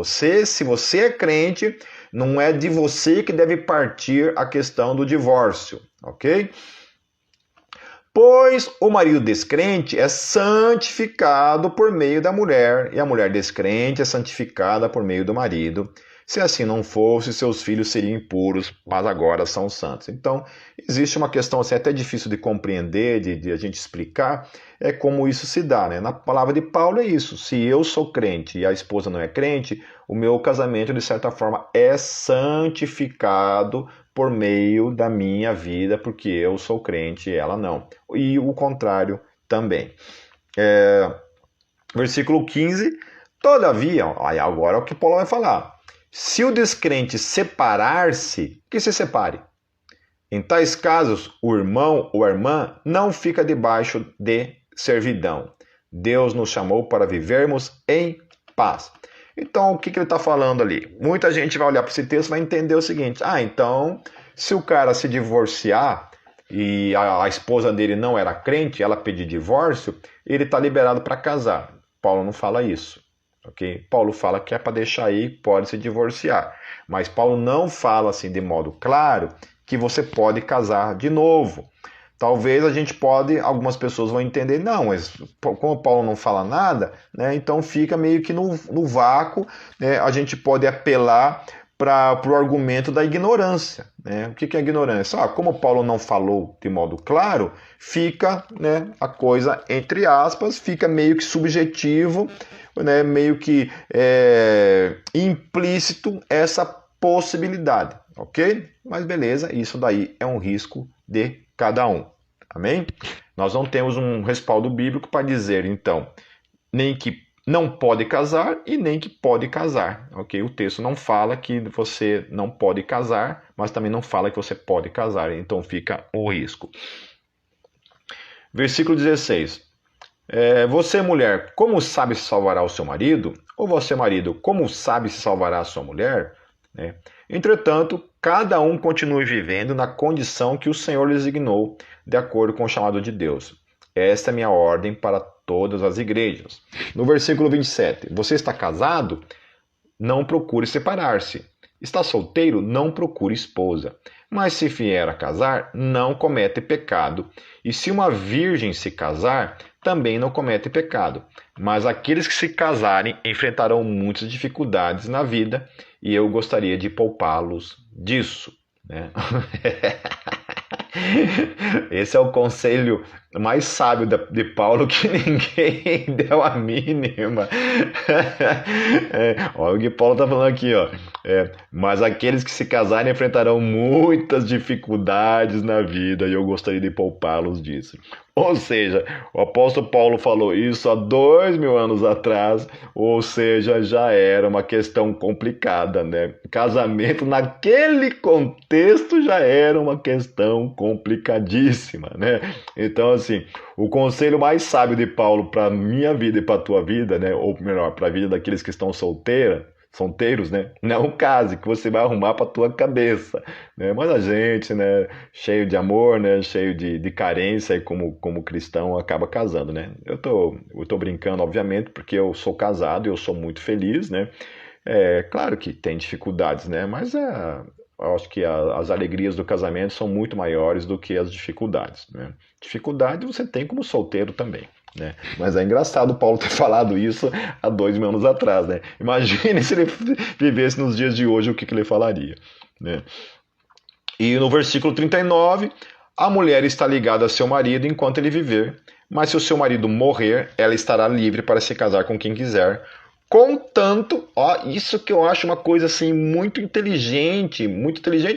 Se você é crente, não é de você que deve partir a questão do divórcio, ok? Pois o marido descrente é santificado por meio da mulher, e a mulher descrente é santificada por meio do marido. Se assim não fosse, seus filhos seriam impuros, mas agora são santos. Então, existe uma questão assim, até difícil de compreender, de a gente explicar, como isso se dá, né? Na palavra de Paulo é isso. Se eu sou crente e a esposa não é crente, o meu casamento, de certa forma, é santificado por meio da minha vida, porque eu sou crente e ela não. E o contrário também. Versículo 15. Todavia, agora é o que Paulo vai falar. Se o descrente separar-se, que se separe. Em tais casos, o irmão ou a irmã não fica debaixo de servidão. Deus nos chamou para vivermos em paz. Então, o que ele está falando ali? Muita gente vai olhar para esse texto e vai entender o seguinte. Então, se o cara se divorciar e a esposa dele não era crente, ela pedir divórcio, ele está liberado para casar. Paulo não fala isso. Okay? Paulo fala que é para deixar aí, pode se divorciar. Mas Paulo não fala assim de modo claro que você pode casar de novo. Talvez algumas pessoas vão entender, não, mas como Paulo não fala nada, né, então fica meio que no vácuo, né, a gente pode apelar para o argumento da ignorância. Né? O que é ignorância? Como Paulo não falou de modo claro, fica, né, a coisa, entre aspas, fica meio que subjetivo, né, meio que implícito essa possibilidade, ok? Mas beleza, isso daí é um risco de cada um, amém? Nós não temos um respaldo bíblico para dizer, então, nem que não pode casar e nem que pode casar, ok? O texto não fala que você não pode casar, mas também não fala que você pode casar, então fica o risco. Versículo 16. Você, mulher, como sabe se salvará o seu marido? Ou você, marido, como sabe se salvará a sua mulher? Entretanto, cada um continue vivendo na condição que o Senhor lhe designou, de acordo com o chamado de Deus. Esta é a minha ordem para todas as igrejas. No versículo 27, você está casado? Não procure separar-se. Está solteiro? Não procure esposa. Mas se vier a casar, não comete pecado. E se uma virgem se casar, também não comete pecado. Mas aqueles que se casarem enfrentarão muitas dificuldades na vida e eu gostaria de poupá-los disso, né? Esse é o conselho mais sábio de Paulo que ninguém deu a mínima. Olha o que Paulo está falando aqui, ó. Mas aqueles que se casarem enfrentarão muitas dificuldades na vida e eu gostaria de poupá-los disso. Ou seja, o apóstolo Paulo falou isso há 2000 anos atrás, ou seja, já era uma questão complicada, né? Casamento naquele contexto já era uma questão complicadíssima, né? Então, assim, o conselho mais sábio de Paulo para minha vida e para a tua vida, né? Ou melhor, para a vida daqueles que estão solteiros, né? Não case, que você vai arrumar para tua cabeça, né? Mas a gente, né? Cheio de amor, né? Cheio de carência e como cristão acaba casando, né? Eu tô brincando, obviamente, porque eu sou casado e eu sou muito feliz, né? Claro que tem dificuldades, né? Mas eu acho que as alegrias do casamento são muito maiores do que as dificuldades, né? Dificuldade você tem como solteiro também, né? Mas é engraçado o Paulo ter falado isso há 2000 anos atrás, né? Imagine se ele vivesse nos dias de hoje, o que ele falaria, né? E no versículo 39, a mulher está ligada a seu marido enquanto ele viver, mas se o seu marido morrer, ela estará livre para se casar com quem quiser, contanto, ó, isso que eu acho uma coisa assim muito inteligente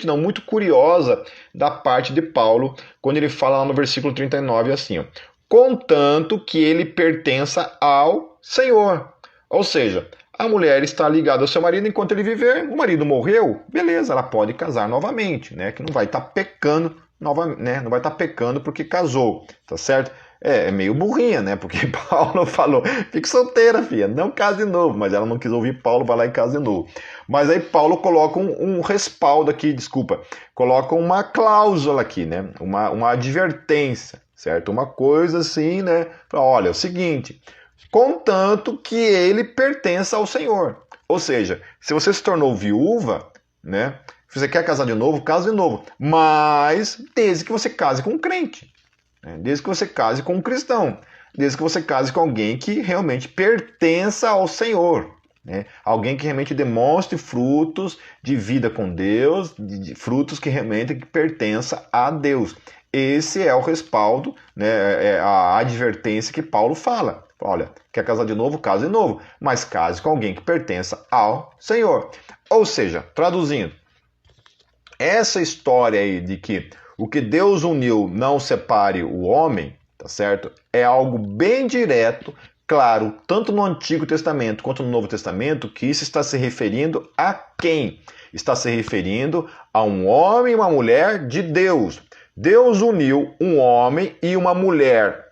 não, muito curiosa da parte de Paulo, quando ele fala lá no versículo 39 assim, ó, contanto que ele pertença ao Senhor. Ou seja, a mulher está ligada ao seu marido enquanto ele viver, o marido morreu, beleza, ela pode casar novamente, né? Que não vai estar pecando novamente, né? Não vai estar pecando porque casou, tá certo? É meio burrinha, né? Porque Paulo falou, fique solteira, filha, não case de novo. Mas ela não quis ouvir Paulo, vai lá e case de novo. Mas aí Paulo coloca um respaldo aqui, coloca uma cláusula aqui, né? Uma advertência, certo? Uma coisa assim, né? Olha, é o seguinte, contanto que ele pertença ao Senhor. Ou seja, se você se tornou viúva, né? Se você quer casar de novo, case de novo. Mas desde que você case com um crente. Desde que você case com um cristão, desde que você case com alguém que realmente pertença ao Senhor, né? Alguém que realmente demonstre frutos de vida com Deus, frutos que realmente pertença a Deus. Esse é o respaldo, né? É a advertência que Paulo fala. Olha, quer casar de novo? Case de novo, mas case com alguém que pertença ao Senhor. Ou seja, traduzindo, essa história aí de que o que Deus uniu não separe o homem, tá certo? É algo bem direto, claro, tanto no Antigo Testamento quanto no Novo Testamento, que isso está se referindo a quem? Está se referindo a um homem e uma mulher de Deus. Deus uniu um homem e uma mulher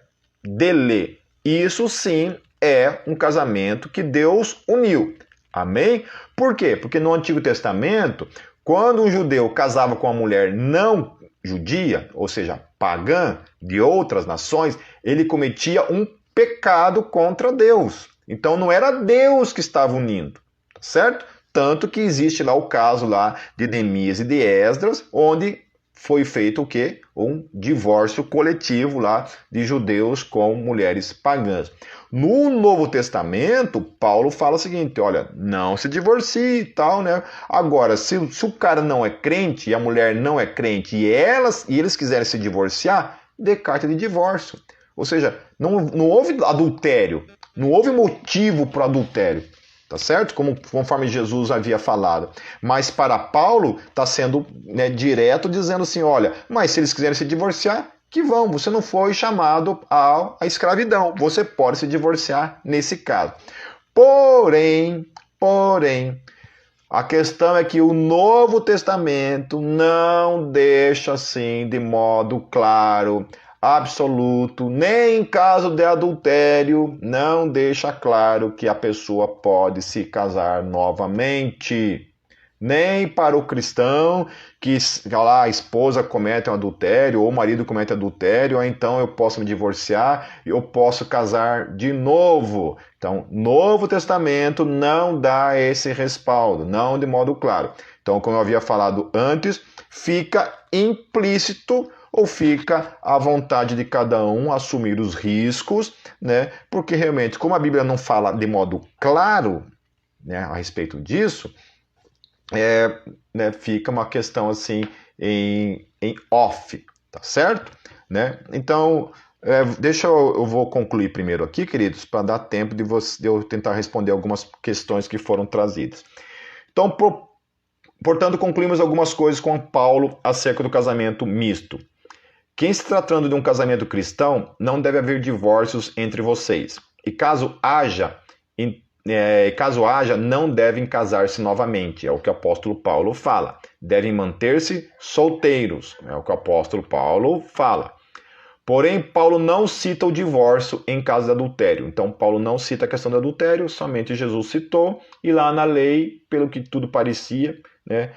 dele. Isso sim é um casamento que Deus uniu. Amém? Por quê? Porque no Antigo Testamento, quando um judeu casava com uma mulher não judia, ou seja, pagã, de outras nações, ele cometia um pecado contra Deus. Então não era Deus que estava unindo, certo? Tanto que existe lá o caso lá de Neemias e de Esdras, onde foi feito o quê? Um divórcio coletivo lá de judeus com mulheres pagãs. No Novo Testamento, Paulo fala o seguinte, olha, não se divorcie e tal, né? Agora, se o cara não é crente e a mulher não é crente e eles quiserem se divorciar, dê carta de divórcio. Ou seja, não houve adultério, não houve motivo para o adultério. Tá certo? Conforme Jesus havia falado. Mas para Paulo está sendo, né, direto, dizendo assim, olha, mas se eles quiserem se divorciar, que vão, você não foi chamado à escravidão. Você pode se divorciar nesse caso. Porém, a questão é que o Novo Testamento não deixa assim de modo claro, absoluto, nem em caso de adultério, não deixa claro que a pessoa pode se casar novamente. Nem para o cristão que lá, a esposa comete um adultério, ou o marido comete adultério, ou então eu posso me divorciar, eu posso casar de novo. Então, Novo Testamento não dá esse respaldo, não de modo claro. Então, como eu havia falado antes, fica implícito ou fica à vontade de cada um assumir os riscos, né? Porque realmente, como a Bíblia não fala de modo claro, né, a respeito disso, né, fica uma questão assim em off, tá certo? Né? Então, eu vou concluir primeiro aqui, queridos, para dar tempo de eu tentar responder algumas questões que foram trazidas. Então, portanto, concluímos algumas coisas com Paulo acerca do casamento misto. Quem se tratando de um casamento cristão, não deve haver divórcios entre vocês. E caso haja, não devem casar-se novamente. É o que o apóstolo Paulo fala. Devem manter-se solteiros. É o que o apóstolo Paulo fala. Porém, Paulo não cita o divórcio em caso de adultério. Então, Paulo não cita a questão do adultério, somente Jesus citou. E lá na lei, pelo que tudo parecia, né,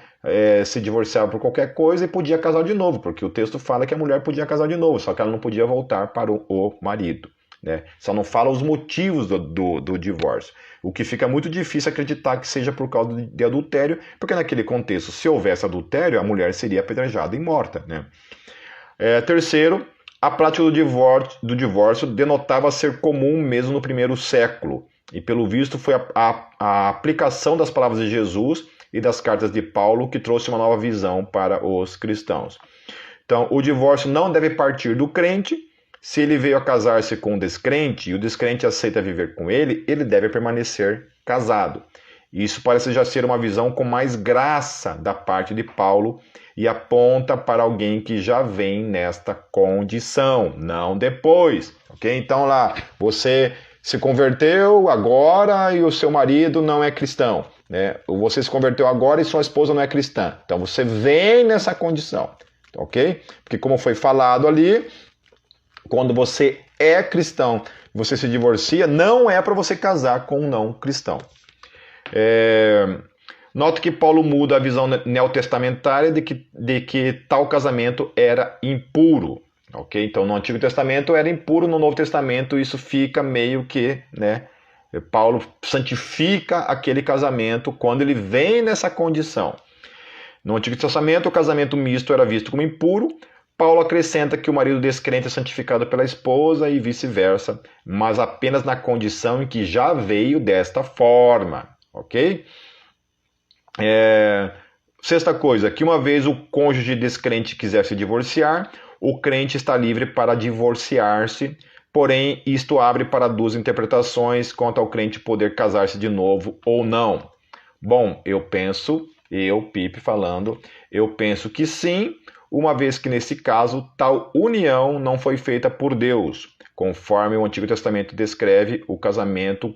se divorciava por qualquer coisa e podia casar de novo, porque o texto fala que a mulher podia casar de novo, só que ela não podia voltar para o marido. Né? Só não fala os motivos do divórcio. O que fica muito difícil acreditar que seja por causa de adultério, porque naquele contexto, se houvesse adultério, a mulher seria apedrejada e morta. Né? Terceiro, a prática do divórcio denotava ser comum mesmo no primeiro século, e pelo visto foi a aplicação das palavras de Jesus e das cartas de Paulo que trouxe uma nova visão para os cristãos. Então, o divórcio não deve partir do crente. Se ele veio a casar-se com um descrente e o descrente aceita viver com ele, ele deve permanecer casado. Isso parece já ser uma visão com mais graça da parte de Paulo e aponta para alguém que já vem nesta condição, não depois. Ok? Então lá, você se converteu agora e o seu marido não é cristão. Né? Ou você se converteu agora e sua esposa não é cristã. Então você vem nessa condição. Ok? Porque como foi falado ali, quando você é cristão, você se divorcia, não é para você casar com um não cristão. Note que Paulo muda a visão neotestamentária de que tal casamento era impuro. Okay? Então, no Antigo Testamento era impuro, no Novo Testamento isso fica meio que... Né, Paulo santifica aquele casamento quando ele vem nessa condição. No Antigo Testamento, o casamento misto era visto como impuro. Paulo acrescenta que o marido descrente é santificado pela esposa e vice-versa, mas apenas na condição em que já veio desta forma. Ok? Sexta coisa, que uma vez o cônjuge descrente quiser se divorciar, o crente está livre para divorciar-se, porém isto abre para duas interpretações quanto ao crente poder casar-se de novo ou não. Bom, Pipe falando, eu penso que sim, uma vez que nesse caso tal união não foi feita por Deus, conforme o Antigo Testamento descreve o casamento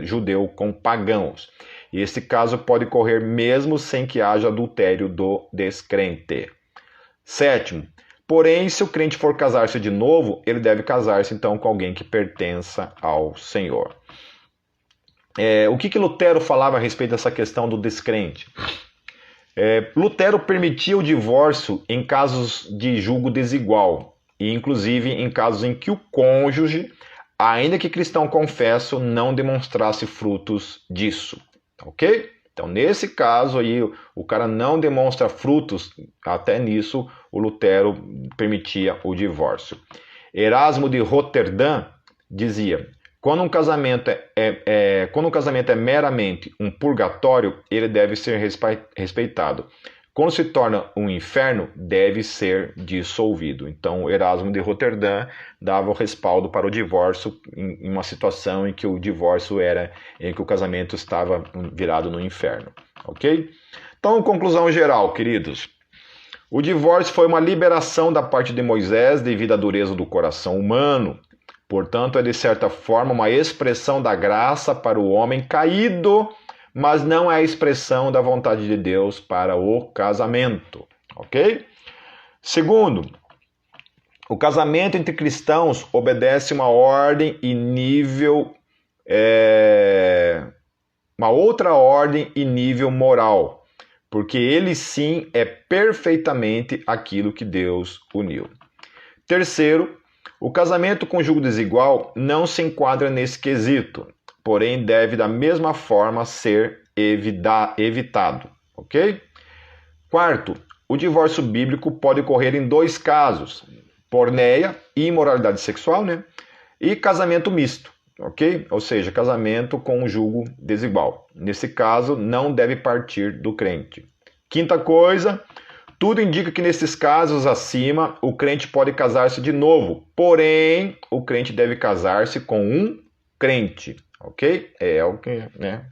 judeu com pagãos. E esse caso pode ocorrer mesmo sem que haja adultério do descrente. Sétimo, porém, se o crente for casar-se de novo, ele deve casar-se então com alguém que pertença ao Senhor. O que Lutero falava a respeito dessa questão do descrente? Lutero permitia o divórcio em casos de julgo desigual, e inclusive em casos em que o cônjuge, ainda que cristão confesso, não demonstrasse frutos disso. Ok? Então, nesse caso aí, o cara não demonstra frutos, até nisso o Lutero permitia o divórcio. Erasmo de Roterdã dizia: quando um casamento é meramente um purgatório, ele deve ser respeitado. Quando se torna um inferno, deve ser dissolvido. Então, Erasmo de Roterdã dava o respaldo para o divórcio em uma situação em que o divórcio era em que o casamento estava virado no inferno. Ok? Então, conclusão geral, queridos. O divórcio foi uma liberação da parte de Moisés devido à dureza do coração humano. Portanto, é de certa forma uma expressão da graça para o homem caído, mas não é a expressão da vontade de Deus para o casamento, ok? Segundo, o casamento entre cristãos obedece uma ordem e nível, uma outra ordem e nível moral, porque ele sim é perfeitamente aquilo que Deus uniu. Terceiro, o casamento com julgo desigual não se enquadra nesse quesito, porém deve da mesma forma ser evitado, ok? Quarto, o divórcio bíblico pode ocorrer em 2 casos: porneia e imoralidade sexual, né? E casamento misto, ok? Ou seja, casamento com um julgo desigual. Nesse caso, não deve partir do crente. Quinta coisa, tudo indica que nesses casos acima, o crente pode casar-se de novo, porém, o crente deve casar-se com um crente, ok? É o que, né?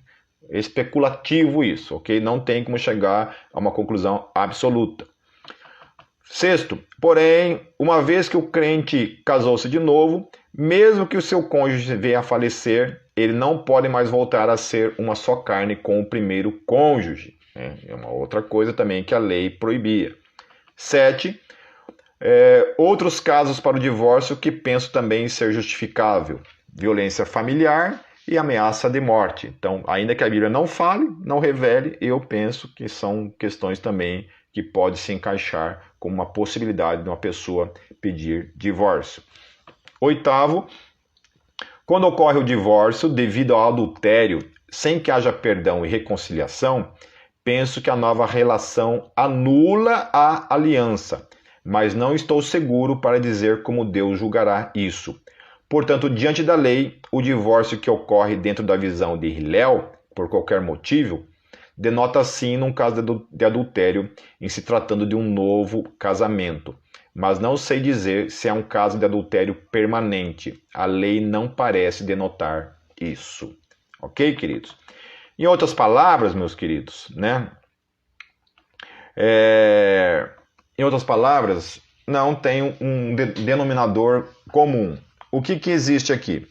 Especulativo isso, ok? Não tem como chegar a uma conclusão absoluta. Sexto, porém, uma vez que o crente casou-se de novo, mesmo que o seu cônjuge venha a falecer, ele não pode mais voltar a ser uma só carne com o primeiro cônjuge. É uma outra coisa também que a lei proibia. 7. Outros casos para o divórcio que penso também ser justificável: violência familiar e ameaça de morte. Então, ainda que a Bíblia não fale, não revele, eu penso que são questões também que podem se encaixar como uma possibilidade de uma pessoa pedir divórcio. 8º, quando ocorre o divórcio devido ao adultério, sem que haja perdão e reconciliação, penso que a nova relação anula a aliança, mas não estou seguro para dizer como Deus julgará isso. Portanto, diante da lei, o divórcio que ocorre dentro da visão de Hillel, por qualquer motivo, denota sim num caso de adultério em se tratando de um novo casamento. Mas não sei dizer se é um caso de adultério permanente. A lei não parece denotar isso. Ok, queridos? Em outras palavras, meus queridos, né? Em outras palavras, não tem um denominador comum. O que existe aqui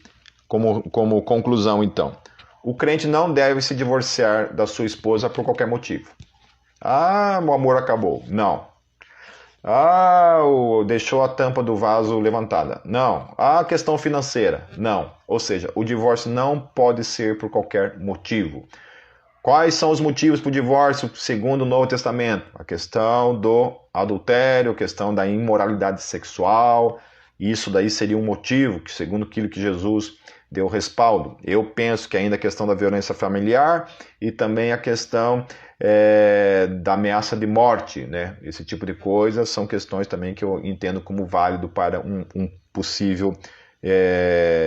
como conclusão, então? O crente não deve se divorciar da sua esposa por qualquer motivo. Ah, o amor acabou. Não. Ah, deixou a tampa do vaso levantada. Não. Ah, questão financeira. Não. Ou seja, o divórcio não pode ser por qualquer motivo. Quais são os motivos para o divórcio segundo o Novo Testamento? A questão do adultério, a questão da imoralidade sexual. Isso daí seria um motivo, que segundo aquilo que Jesus deu respaldo. Eu penso que ainda a questão da violência familiar e também a questão da ameaça de morte, né? Esse tipo de coisa são questões também que eu entendo como válido para um possível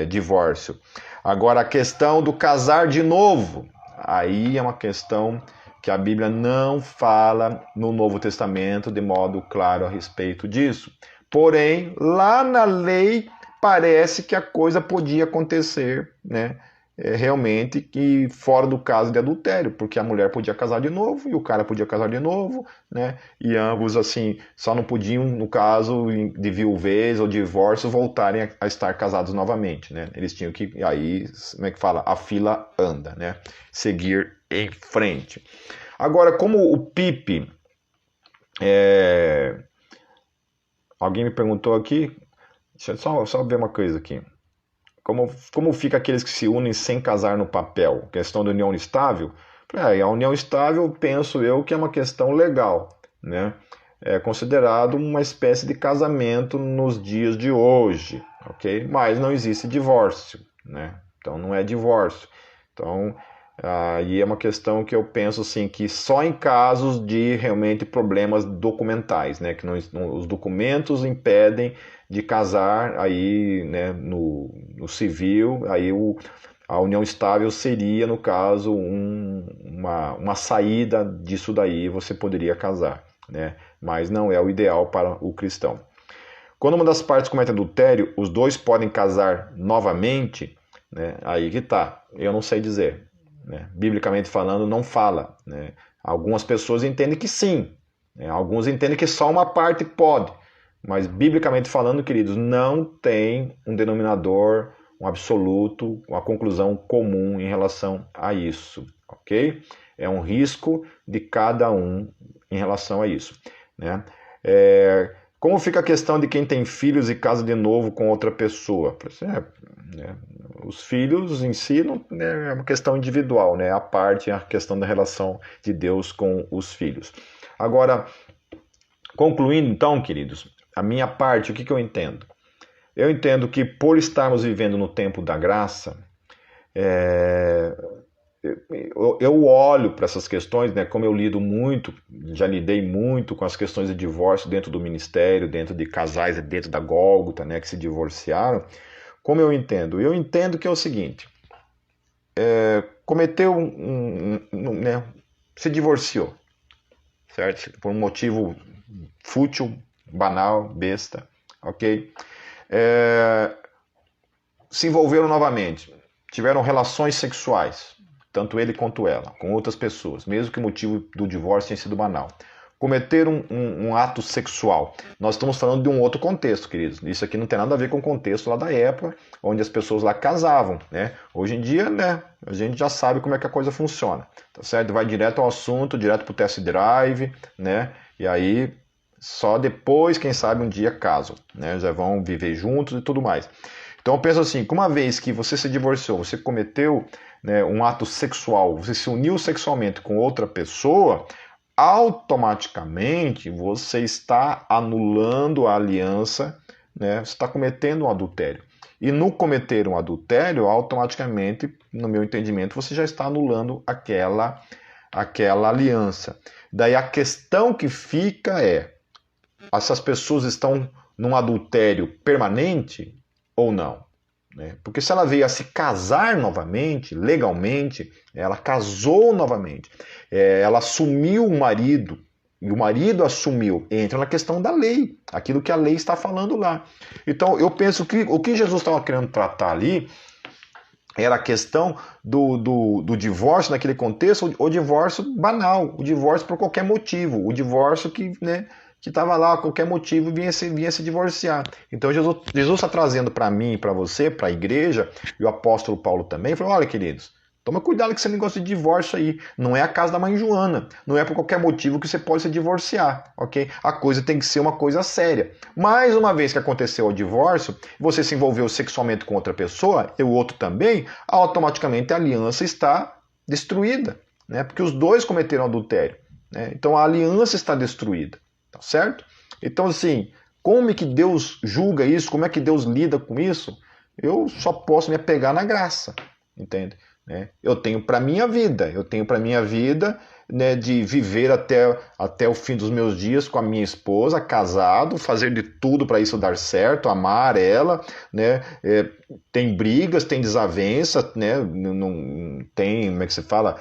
divórcio. Agora, a questão do casar de novo, aí é uma questão que a Bíblia não fala no Novo Testamento de modo claro a respeito disso. Porém, lá na lei parece que a coisa podia acontecer, né? Realmente que fora do caso de adultério, porque a mulher podia casar de novo e o cara podia casar de novo, né? E ambos assim só não podiam, no caso de viuvez ou divórcio, voltarem a estar casados novamente, né? Eles tinham que, aí, como é que fala? A fila anda, né? Seguir em frente. Agora, como o PIP, alguém me perguntou aqui, deixa eu só ver uma coisa aqui. Como fica aqueles que se unem sem casar no papel? Questão da união estável? A união estável, penso eu, que é uma questão legal, né? É considerado uma espécie de casamento nos dias de hoje, ok? Mas não existe divórcio, né? Então não é divórcio. Então, aí é uma questão que eu penso assim, que só em casos de realmente problemas documentais, né? Que os documentos impedem de casar aí, né, no civil, aí a união estável seria, no caso, uma saída disso daí, você poderia casar, né? Mas não é o ideal para o cristão. Quando uma das partes comete adultério, os dois podem casar novamente, né? Aí que tá, eu não sei dizer, né? Biblicamente falando, não fala, né? Algumas pessoas entendem que sim, né? Alguns entendem que só uma parte pode. Mas, biblicamente falando, queridos, não tem um denominador, um absoluto, uma conclusão comum em relação a isso, ok? É um risco de cada um em relação a isso, né? Como fica a questão de quem tem filhos e casa de novo com outra pessoa? Né? Os filhos em si é uma questão individual, né? A parte é a questão da relação de Deus com os filhos. Agora, concluindo então, queridos, a minha parte, o que eu entendo? Eu entendo que por estarmos vivendo no tempo da graça, eu olho para essas questões, né, como eu lido muito, já lidei muito com as questões de divórcio dentro do ministério, dentro de casais, dentro da Gólgota, né, que se divorciaram. Como eu entendo? Eu entendo que é o seguinte, cometeu né, se divorciou, certo? Por um motivo fútil, banal, besta, ok? Se envolveram novamente, tiveram relações sexuais, tanto ele quanto ela, com outras pessoas, mesmo que o motivo do divórcio tenha sido banal. Cometeram um ato sexual. Nós estamos falando de um outro contexto, queridos. Isso aqui não tem nada a ver com o contexto lá da época, onde as pessoas lá casavam, né? Hoje em dia, né, a gente já sabe como é que a coisa funciona, tá certo? Vai direto ao assunto, direto pro test drive, né? E aí, só depois, quem sabe, um dia casam, né? Já vão viver juntos e tudo mais. Então eu penso assim, que uma vez que você se divorciou, você cometeu, né, um ato sexual, você se uniu sexualmente com outra pessoa, automaticamente você está anulando a aliança, né? Você está cometendo um adultério. E no cometer um adultério, automaticamente, no meu entendimento, você já está anulando aquela aliança. Daí a questão que fica é, essas pessoas estão num adultério permanente ou não? Porque se ela veio a se casar novamente, legalmente, ela casou novamente, ela assumiu o marido, e o marido assumiu, entra na questão da lei, aquilo que a lei está falando lá. Então eu penso que o que Jesus estava querendo tratar ali era a questão do divórcio naquele contexto, o divórcio banal, o divórcio por qualquer motivo, o divórcio que, né, que estava lá, qualquer motivo, vinha se divorciar. Então Jesus está trazendo para mim e para você, para a igreja, e o apóstolo Paulo também, falou, olha, queridos, toma cuidado com esse negócio de divórcio aí. Não é a casa da mãe Joana. Não é por qualquer motivo que você pode se divorciar, ok? A coisa tem que ser uma coisa séria. Mais uma vez que aconteceu o divórcio, você se envolveu sexualmente com outra pessoa, e o outro também, automaticamente a aliança está destruída, né? Porque os dois cometeram adultério, né? Então a aliança está destruída. Tá certo? Então, assim, como é que Deus julga isso? Como é que Deus lida com isso? Eu só posso me apegar na graça, entende? Eu tenho para minha vida, né, de viver até o fim dos meus dias com a minha esposa, casado, fazer de tudo para isso dar certo, amar ela, né? Tem brigas, tem desavenças, né? Não tem, como é que se fala?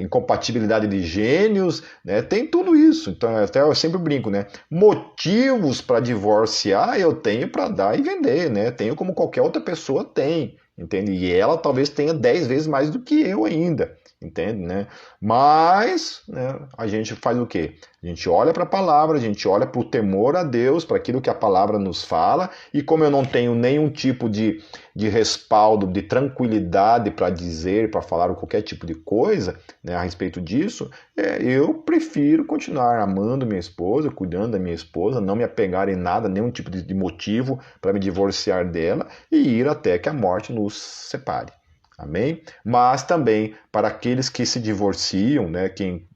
Incompatibilidade de gênios, né? Tem tudo isso. Então, até eu sempre brinco, né? Motivos para divorciar eu tenho para dar e vender, né? Tenho como qualquer outra pessoa tem, entende? E ela talvez tenha 10 vezes mais do que eu ainda, entende, né? Mas, né, a gente faz o quê? A gente olha para a palavra, a gente olha para o temor a Deus, para aquilo que a palavra nos fala, e como eu não tenho nenhum tipo de respaldo, de tranquilidade para dizer, para falar qualquer tipo de coisa, né, a respeito disso, eu prefiro continuar amando minha esposa, cuidando da minha esposa, não me apegar em nada, nenhum tipo de motivo para me divorciar dela e ir até que a morte nos separe. Amém? Mas também para aqueles que se divorciam, né, que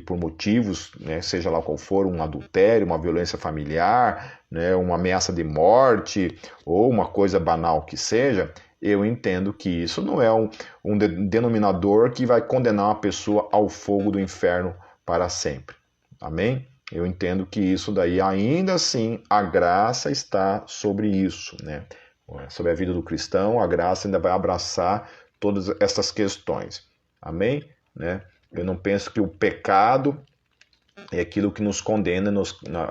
por motivos, né, seja lá qual for, um adultério, uma violência familiar, né, uma ameaça de morte ou uma coisa banal que seja, eu entendo que isso não é um denominador que vai condenar uma pessoa ao fogo do inferno para sempre. Amém? Eu entendo que isso daí, ainda assim, a graça está sobre isso, né? Sobre a vida do cristão, a graça ainda vai abraçar todas essas questões. Amém? Né? Eu não penso que o pecado é aquilo que nos condena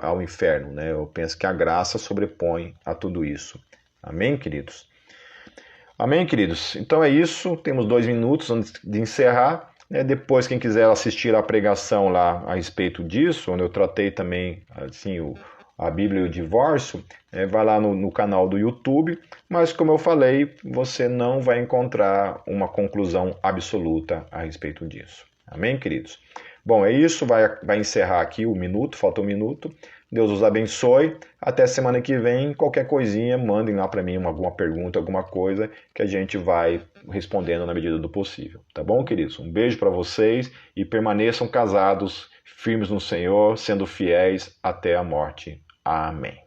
ao inferno, né? Eu penso que a graça sobrepõe a tudo isso. Amém, queridos? Amém, queridos? Então é isso. Temos 2 minutos antes de encerrar. Depois, quem quiser assistir a pregação lá a respeito disso, onde eu tratei também assim, a Bíblia e o divórcio, vai lá no canal do YouTube, mas como eu falei, você não vai encontrar uma conclusão absoluta a respeito disso. Amém, queridos? Bom, é isso, vai encerrar aqui o minuto, falta 1 minuto. Deus os abençoe. Até semana que vem, qualquer coisinha, mandem lá para mim alguma pergunta, alguma coisa que a gente vai respondendo na medida do possível. Tá bom, queridos? Um beijo para vocês e permaneçam casados, firmes no Senhor, sendo fiéis até a morte. Amém.